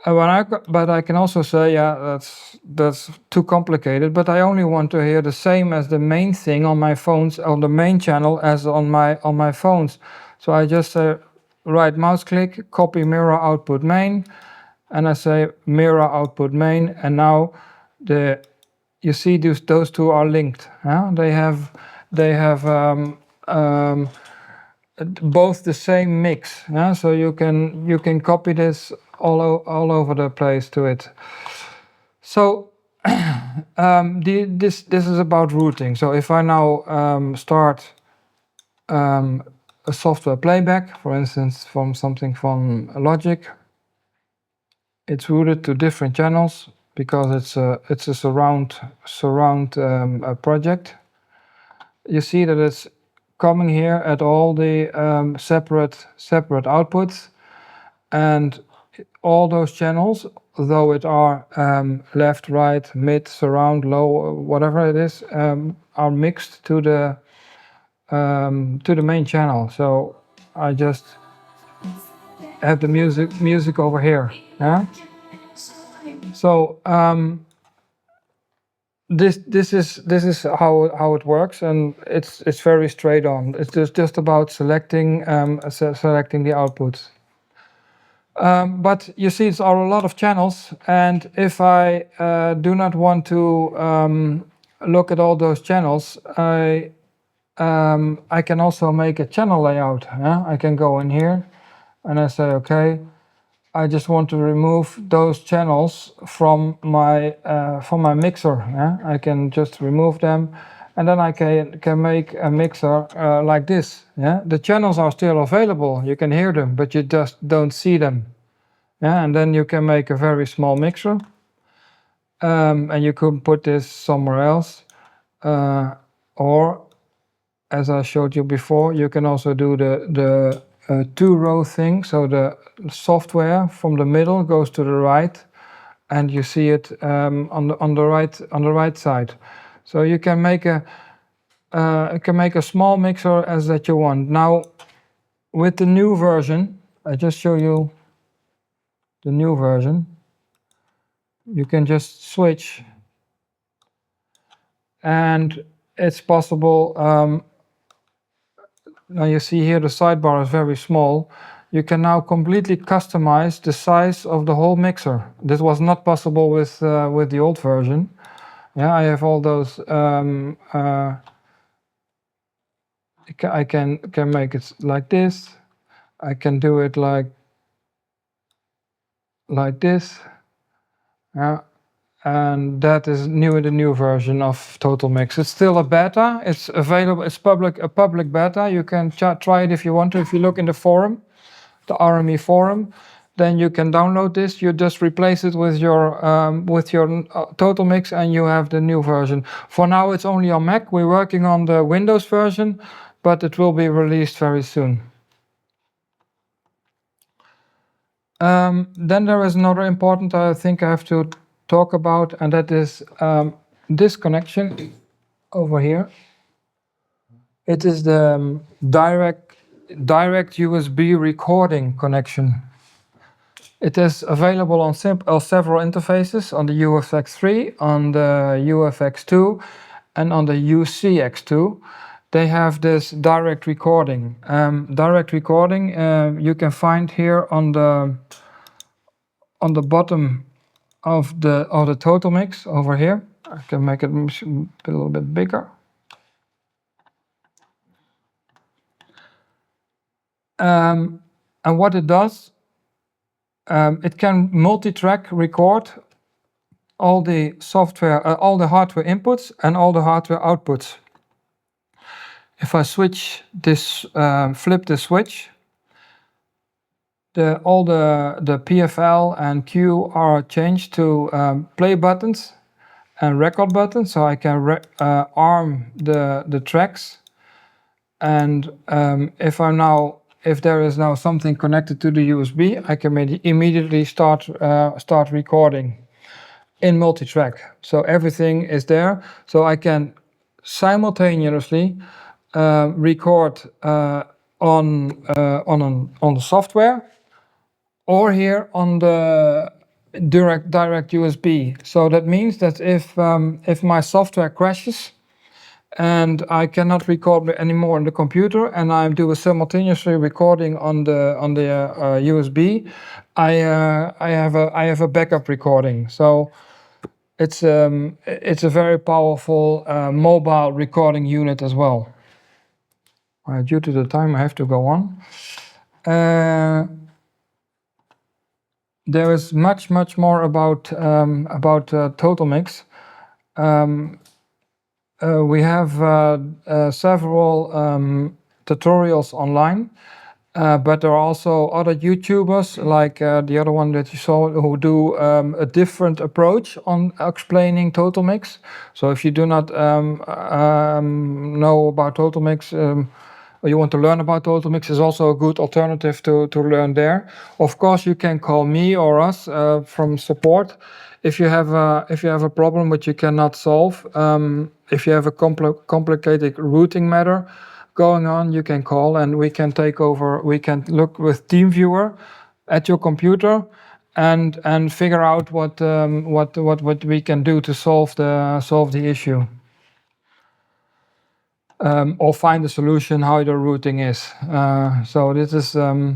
But I can also say, yeah, that's too complicated. But I only want to hear the same as the main thing on my phones, on the main channel as on my phones. So I just say, right mouse click, copy mirror output main, and I say mirror output main, and now you see those two are linked. They have both the same mix. So you can copy this all over the place to it. So this is about routing. So if I now start a software playback, for instance, from something from Logic, it's routed to different channels because it's a surround project. You see that it's coming here at all the separate outputs, and all those channels, though it are left, right, mid, surround, low, whatever it is, are mixed to the main channel. So I just have the music over here. Yeah. So this is how it works, and it's very straight on. It's just about selecting the outputs. But you see, it's are a lot of channels, and if I do not want to look at all those channels, I can also make a channel layout. I can go in here, and I say, okay, I just want to remove those channels from my mixer. I can just remove them, and then I can make a mixer like this. The channels are still available. You can hear them, but you just don't see them. And then you can make a very small mixer, and you could put this somewhere else, or as I showed you before, you can also do the two-row thing. So the software from the middle goes to the right, and you see it on the right side. So you can make a small mixer as that you want. Now, with the new version, I just show you the new version. You can just switch, and it's possible. Now you see here the sidebar is very small. You can now completely customize the size of the whole mixer. This was not possible with the old version. I have all those. I can make it like this. I can do it like this. And that is new in the new version of Total Mix. It's still a beta. It's available. It's a public beta. You can try it if you want to. If you look in the forum, the RME forum, then you can download this. You just replace it with your Total Mix, and you have the new version. For now, it's only on Mac. We're working on the Windows version, but it will be released very soon. Then there is another important I think I have to talk about, and that is this connection over here. It is the direct USB recording connection. It is available on several interfaces, on the UFX3, on the UFX2, and on the UCX2. They have this direct recording. Direct recording you can find here on the bottom of the Total Mix over here. I can make it a little bit bigger. And what it does, it can multi-track record all the software, all the hardware inputs and all the hardware outputs. If I switch this, flip the switch, all the PFL and Q are changed to play buttons and record buttons, so I can arm the tracks. And if there is now something connected to the USB, I can immediately start recording in multi-track. So everything is there, so I can simultaneously record on the software, or here on the direct USB. So that means that if my software crashes and I cannot record anymore on the computer, and I do a simultaneously recording on the USB, I have a backup recording. So it's a very powerful mobile recording unit as well. Due to the time, I have to go on. There is much more about Total Mix. We have several tutorials online, but there are also other YouTubers, like the other one that you saw, who do a different approach on explaining Total Mix. So if you do not know about Total Mix, or you want to learn about Total Mix, is also a good alternative to learn there. Of course, you can call me or us from support if you have a problem which you cannot solve. If you have a complicated routing matter going on, you can call and we can take over. We can look with TeamViewer at your computer and figure out what we can do to solve the issue. Or find a solution how the routing is. So this is, that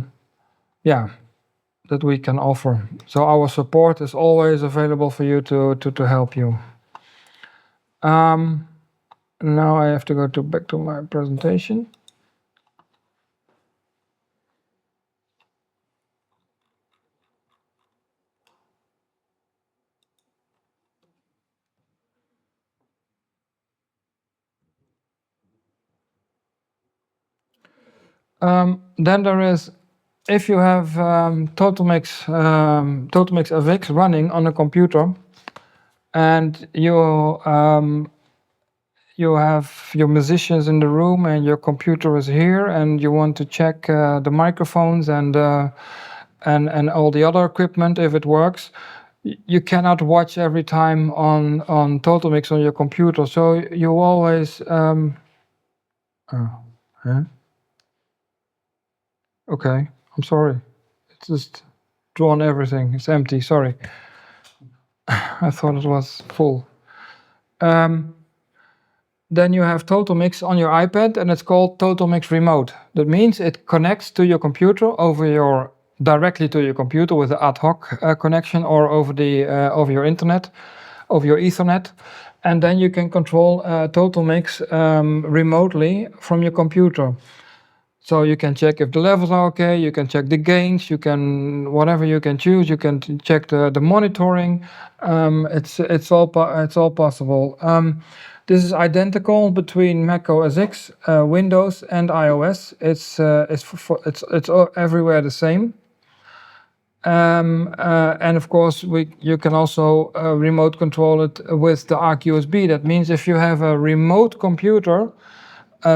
we can offer. So our support is always available for you to help you. Now I have to go back to my presentation. Then there is, if you have Total Mix FX running on a computer, and you have your musicians in the room and your computer is here, and you want to check the microphones and all the other equipment if it works. You cannot watch every time on Total Mix on your computer, so you always Okay, I'm sorry. It's just drawn everything. It's empty, sorry. I thought it was full. Then you have Total Mix on your iPad, and it's called Total Mix Remote. That means it connects to your computer directly to your computer with an ad hoc connection, or over your internet, over your Ethernet, and then you can control Total Mix remotely from your computer. So you can check if the levels are okay, you can check the gains, whatever you can choose, you can check the monitoring. It's all possible. This is identical between Mac OS X, Windows, and iOS. It's everywhere the same. And of course, you can also remote control it with the ARC USB. That means if you have a remote computer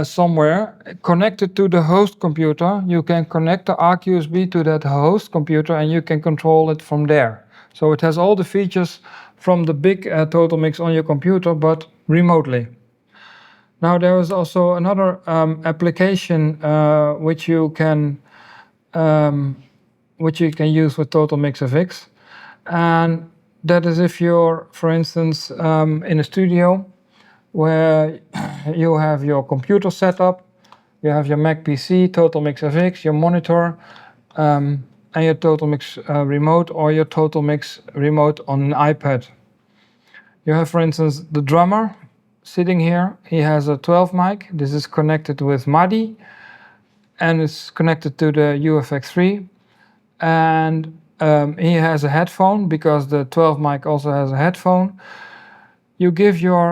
somewhere connected to the host computer, you can connect the ARC USB to that host computer and you can control it from there. So it has all the features from the big Total Mix on your computer, but remotely. Now there is also another application which you can use with Total Mix FX, and that is if you're, for instance, in a studio where you have your computer set up, you have your Mac PC, Total Mix FX, your monitor, and your Total Mix remote, or your Total Mix remote on an iPad. You have, for instance, the drummer sitting here. He has a 12 mic. This is connected with MADI, and it's connected to the UFX3. And he has a headphone, because the 12 mic also has a headphone. you give your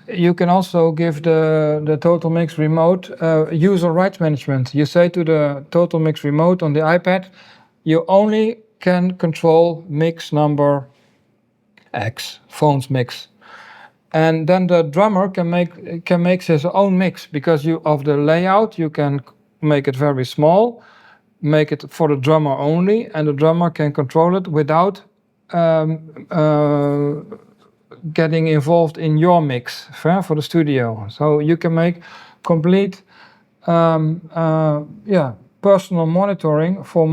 you can also give the Total Mix remote user rights management. You say to the Total Mix remote on the iPad, you only can control mix number X, phones mix. And then the drummer can make his own mix, because you of the layout you can make it very small, make it for the drummer only, and the drummer can control it without getting involved in your mix for the studio. So you can make complete personal monitoring for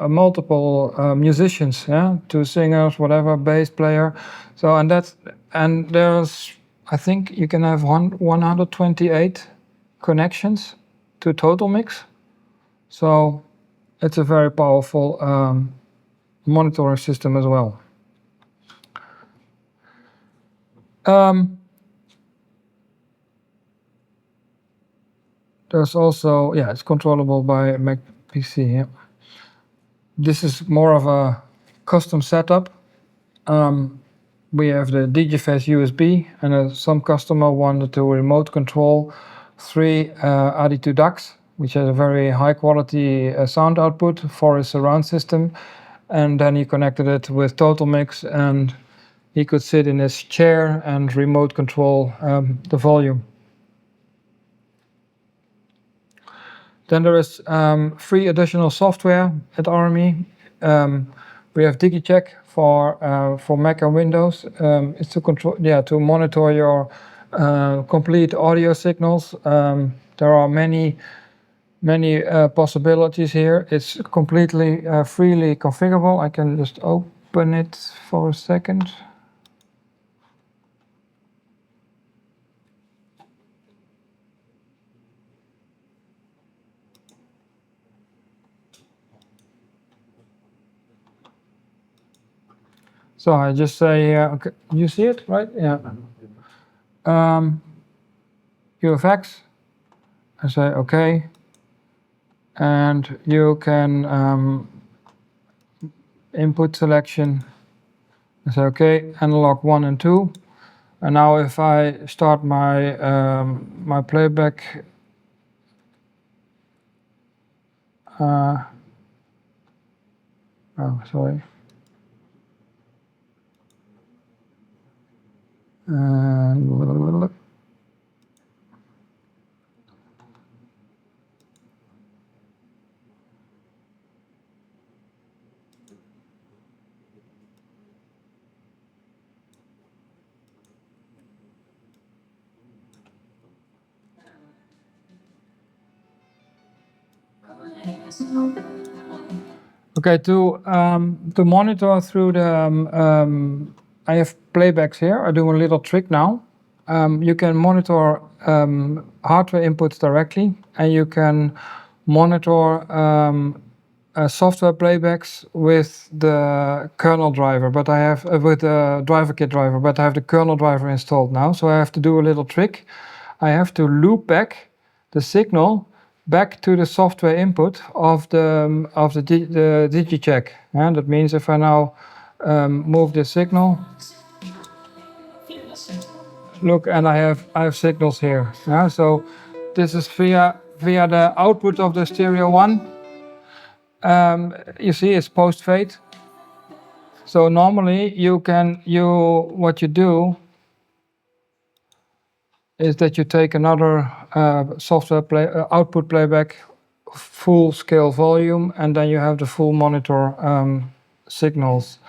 multiple musicians, two singers, whatever, bass player. So and there's, I think you can have 128 connections to Total Mix. So it's a very powerful monitoring system as well. There's also, it's controllable by Mac PC. Yeah. This is more of a custom setup. We have the Digifast USB, and some customer wanted to remote control 3 AD2 DACs, which has a very high quality sound output for his surround system. And then he connected it with Total Mix, and he could sit in his chair and remote control the volume. Then there is 3 additional software at RME. We have DigiCheck for Mac and Windows. It's to control, to monitor your complete audio signals. There are many possibilities here. It's completely freely configurable. I can just open it for a second. So I just say, okay, you see it, right? Yeah. UFX. I say okay, and you can input selection. I say okay, analog 1 and 2, and now if I start my my playback. Oh, sorry. Okay, to monitor through the I have playbacks here. I do a little trick now. You can monitor hardware inputs directly, and you can monitor software playbacks with the kernel driver. But I have with the driver kit driver. But I have the kernel driver installed now, so I have to do a little trick. I have to loop back the signal back to the software input of the DigiCheck. And that means if I now move the signal, look, and I have signals here. So this is via the output of the stereo 1. You see it's post fade. So normally what you do is that you take another software output playback, full scale volume, and then you have the full monitor signals.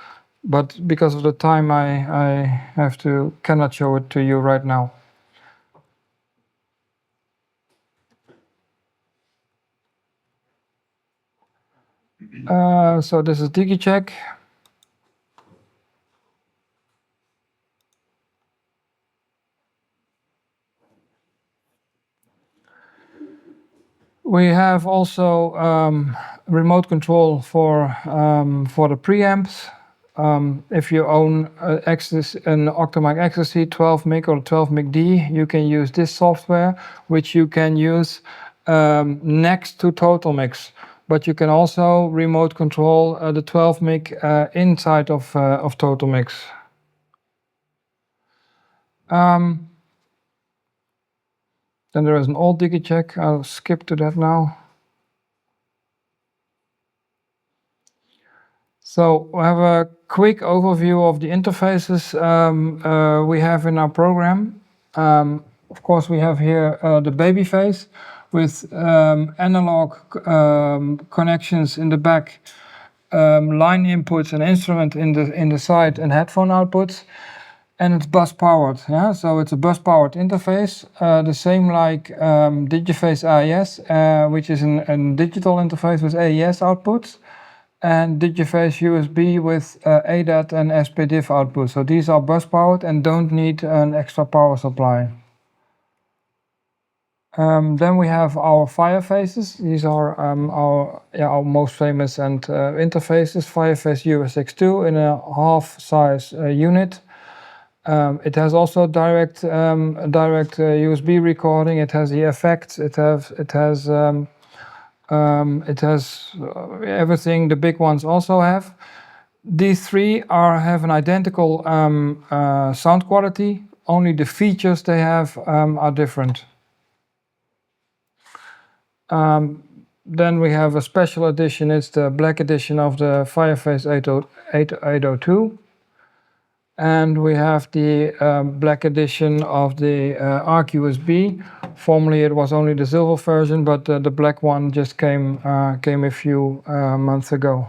But because of the time, I cannot show it to you right now. So this is DigiCheck. We have also remote control for the preamps. If you own an Octomic Ecstasy 12 mic or 12 mic D, you can use this software, which you can use next to Total Mix. But you can also remote control the 12 mic inside of Total Mix. Then there is an old DigiCheck. I'll skip to that now. So we have a quick overview of the interfaces we have in our program. Of course, we have here the baby phase with analog connections in the back, line inputs and instrument in the side, and headphone outputs. And it's bus powered, yeah. So it's a bus powered interface, the same like Digiface AES, which is a digital interface with AES outputs, and Digiface USB with ADAT and SPDIF outputs. So these are bus powered and don't need an extra power supply. Then we have our Firefaces. These are our most famous interfaces. Fireface USX2 in a half size unit. It has also direct USB recording. It has the effects. It has everything the big ones also have. These three have an identical sound quality. Only the features they have are different. Then we have a special edition. It's the black edition of the Fireface 802. And we have the black edition of the ARC USB. Formerly it was only the silver version, but the black one just came a few months ago.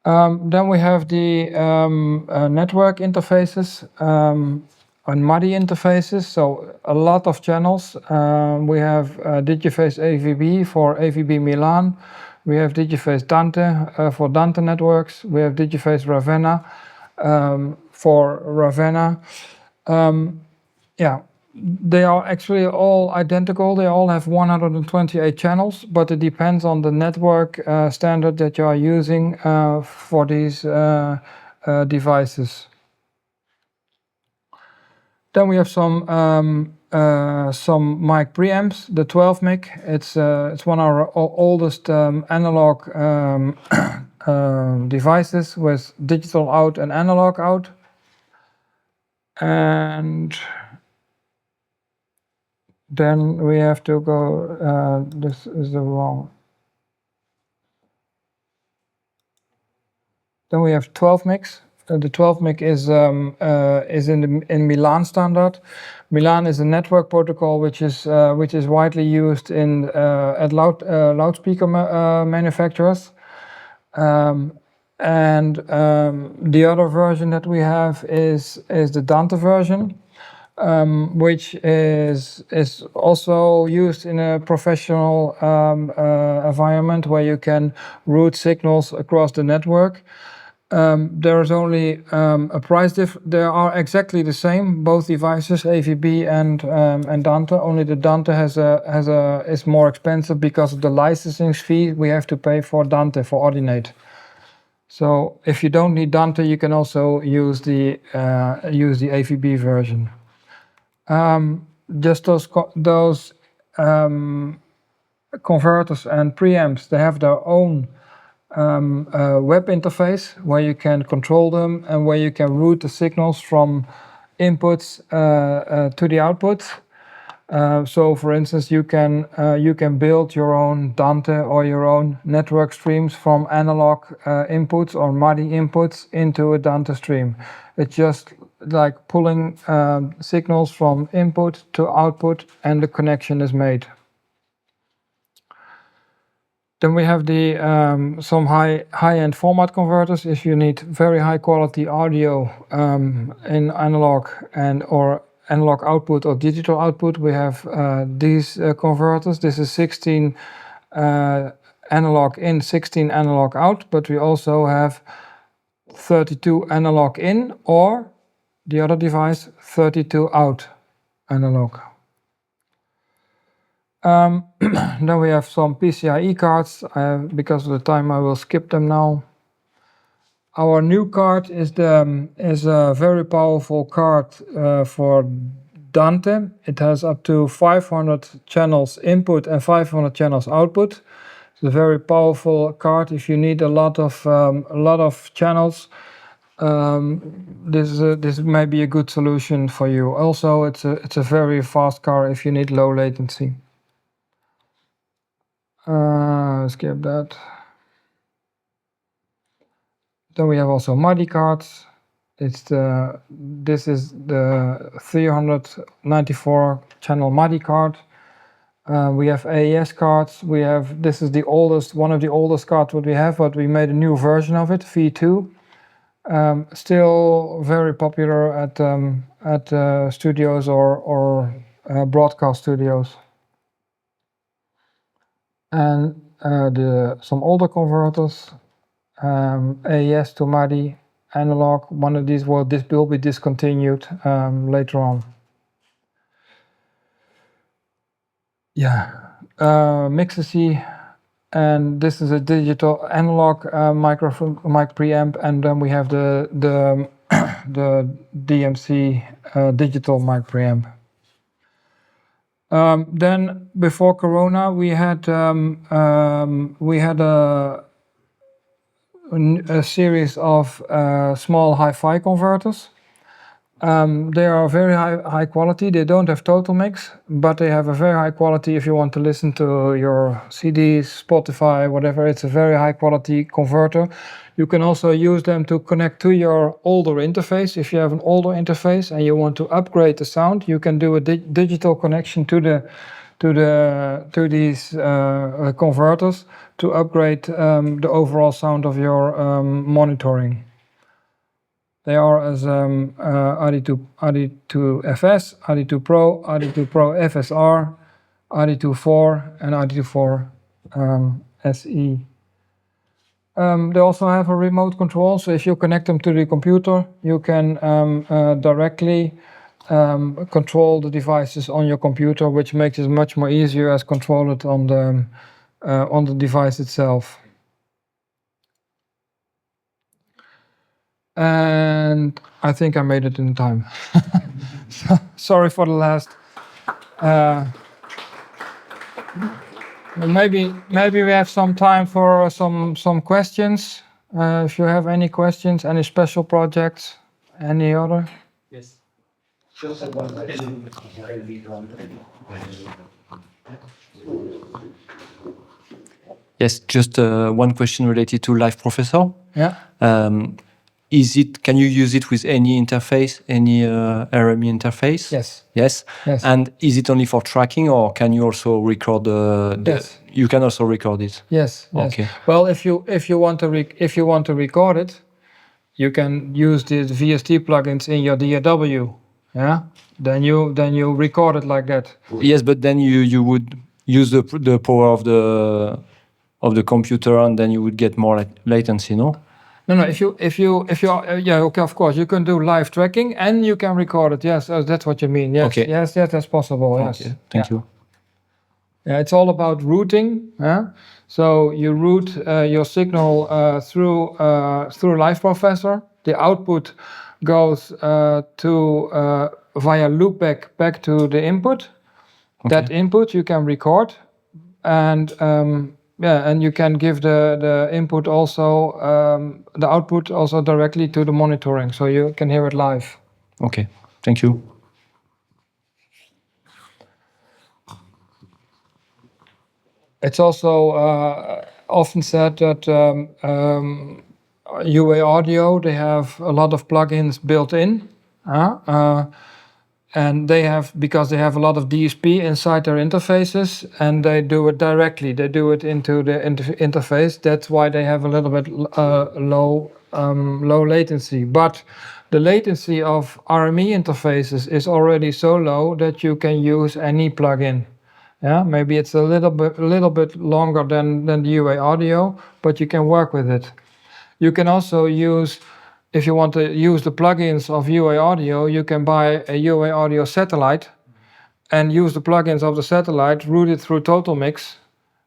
Then we have the network interfaces and MADI interfaces, so a lot of channels. We have Digiface AVB for AVB Milan. We have Digiface Dante for Dante networks. We have Digiface Ravenna for Ravenna. They are actually all identical. They all have 128 channels, but it depends on the network standard that you are using for these devices. Then we have some mic preamps. The 12 mic. It's one of our oldest analog devices with digital out and analog out. And then we have to go, this is the wrong. Then we have 12 mics. The 12 mic is in Milan standard. Milan is a network protocol which is widely used at loudspeaker manufacturers. And the other version that we have is the Dante version, which is also used in a professional environment where you can route signals across the network. There is only a price difference. They are exactly the same, both devices, AVB and Dante. Only the Dante is more expensive because of the licensing fee we have to pay for Dante for Ordinate. So if you don't need Dante, you can also use the AVB version. Just those converters and preamps, they have their own web interface where you can control them and where you can route the signals from inputs to the outputs. So, for instance, you can build your own Dante or your own network streams from analog inputs or MADI inputs into a Dante stream. It's just like pulling signals from input to output, and the connection is made. Then we have some high-end format converters. If you need very high quality audio in analog or analog output or digital output, we have these converters. This is 16 analog in, 16 analog out, but we also have 32 analog in, or the other device 32 out analog. Then we have some PCIe cards. Because of the time, I will skip them now. Our new card is a very powerful card for Dante. It has up to 500 channels input and 500 channels output. It's a very powerful card. If you need a lot of channels, this may be a good solution for you. Also, it's a very fast car if you need low latency. Skip that. Then we have also MIDI cards. This is the 394 channel MIDI card. We have AES cards. This is one of the oldest cards that we have, but we made a new version of it, V2. Still very popular at studios or broadcast studios. And some older converters, AES to MIDI, analog. One of these will be discontinued later on. Yeah, Mixer-C, and this is a digital analog mic preamp, and then we have the DMC digital mic preamp. Then before Corona, we had a series of small hi-fi converters. They are very high quality. They don't have total mix, but they have a very high quality if you want to listen to your CDs, Spotify, whatever. It's a very high quality converter. You can also use them to connect to your older interface. If you have an older interface and you want to upgrade the sound, you can do a digital connection to these converters to upgrade the overall sound of your monitoring. They are as RD2FS, RD2 Pro, RD2 Pro FSR, RD2 and RD2 SE. They also have a remote control, so if you connect them to the computer, you can directly control the devices on your computer, which makes it much more easier as control it on the device itself. And I think I made it in time. Sorry for the last. Maybe we have some time for some questions. If you have any questions, any special projects, any other. Yes. Just one question. Yes, just one question related to Live Professor. Yeah. Can you use it with any interface, any RME interface? Yes. Yes. Yes. And is it only for tracking, or can you also record Yes. You can also record it. Yes. Yes. Okay. Well, if you want to record it, you can use the VST plugins in your DAW. Yeah. Then you record it like that. Yes, but then you would use the power of the computer, and then you would get more latency, no? No. If you yeah, okay, of course you can do live tracking and you can record it. Yes, that's what you mean. Yes, Okay. yes, that's possible. Yes. Okay. Thank you. Yeah, it's all about routing. So you route your signal through Live Professor. The output goes via loopback back to the input. Okay. That input you can record, and and you can give the input also the output also directly to the monitoring, so you can hear it live. Okay. Thank you. It's also often said that UA Audio, they have a lot of plugins built in, and because they have a lot of DSP inside their interfaces, and they do it directly. They do it into the interface. That's why they have a little bit low latency. But the latency of RME interfaces is already so low that you can use any plugin. Yeah, maybe it's a little bit longer than the UA Audio, but you can work with it. You can also use, if you want to use the plugins of UA Audio, you can buy a UA Audio satellite and use the plugins of the satellite, route it through Total Mix,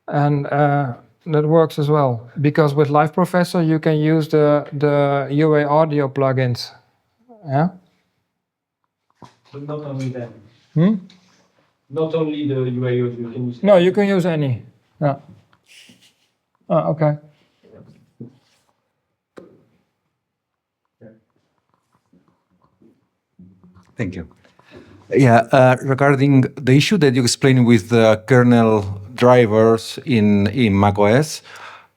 and that works as well. Because with Live Professor, you can use the UA Audio plugins. Yeah. But not only that. Not only the UA you can use. No, you can use any. Yeah. Oh, okay. Thank you. Yeah, regarding the issue that you explained with the kernel drivers in macOS,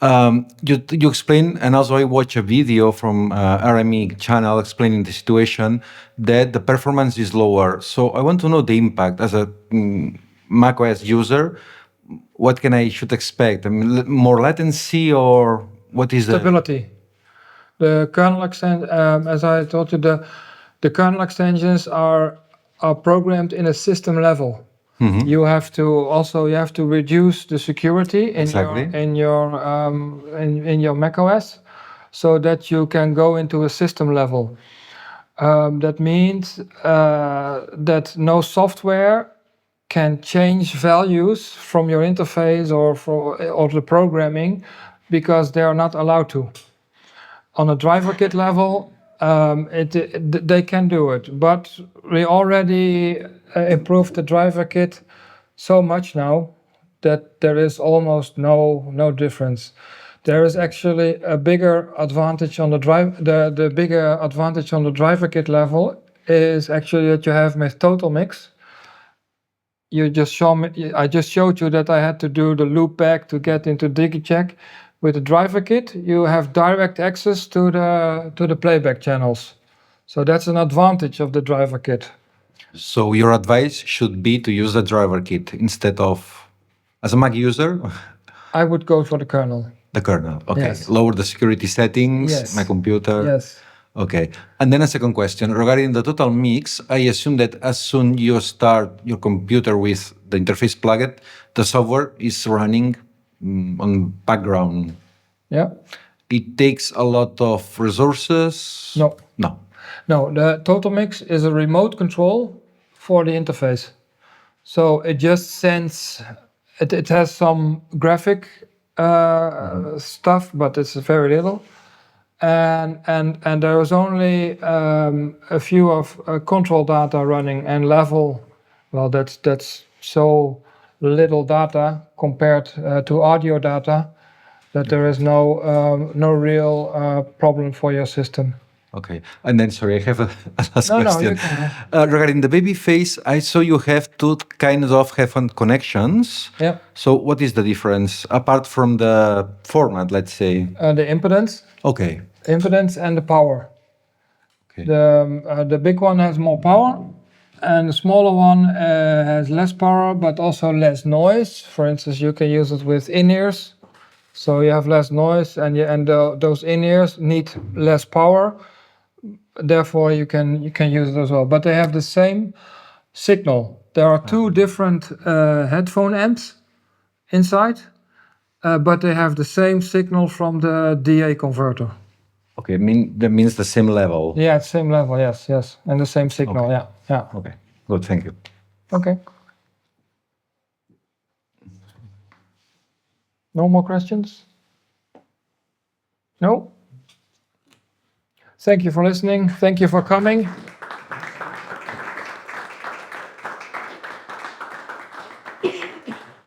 you explain, and also I watch a video from RME channel explaining the situation that the performance is lower. So I want to know the impact as a macOS user. What should expect? I mean, more latency, or what is Stability. The kernel extension, as I told you, the kernel extensions are programmed in a system level. You have to reduce the security in your macOS, so that you can go into a system level. That means that no software can change values from your interface or the programming, because they are not allowed to. On a driver kit level, they can do it, but we already improved the driver kit so much now that there is almost no difference. There is actually a bigger advantage on the bigger advantage on the driver kit level is actually that you have with total mix. I just showed you that I had to do the loop back to get into DigiCheck. With the driver kit, you have direct access to the playback channels. So that's an advantage of the driver kit. So your advice should be to use the driver kit instead of, as a Mac user? I would go for the kernel. The kernel, okay. Yes. Lower the security settings, Yes. my computer. Yes. Okay. And then a second question. Regarding the total mix, I assume that as soon you start your computer with the interface plugged, the software is running on background. Yeah. It takes a lot of resources? No. No. No, the total mix is a remote control for the interface. So it just sends, it has some graphic stuff, but it's very little. And there is only a few of control data running and level. Well, that's so little data compared to audio data that there is no real problem for your system. Okay. And then, sorry, I have a last No, question. you can. Regarding the baby face, I saw you have two kinds of headphone connections. Yeah. So what is the difference, apart from the format, let's say? The impedance. Okay. Impedance and the power. Okay. The big one has more power, and the smaller one has less power, but also less noise. For instance, you can use it with in-ears, so you have less noise, and those in-ears need less power. Therefore, you can use it as well. But they have the same signal. There are two different headphone amps inside, but they have the same signal from the DA converter. Okay, that means the same level. Yeah, same level, yes, and the same signal, Okay. yeah. Okay, good, thank you. Okay. No more questions? No? Thank you for listening. Thank you for coming.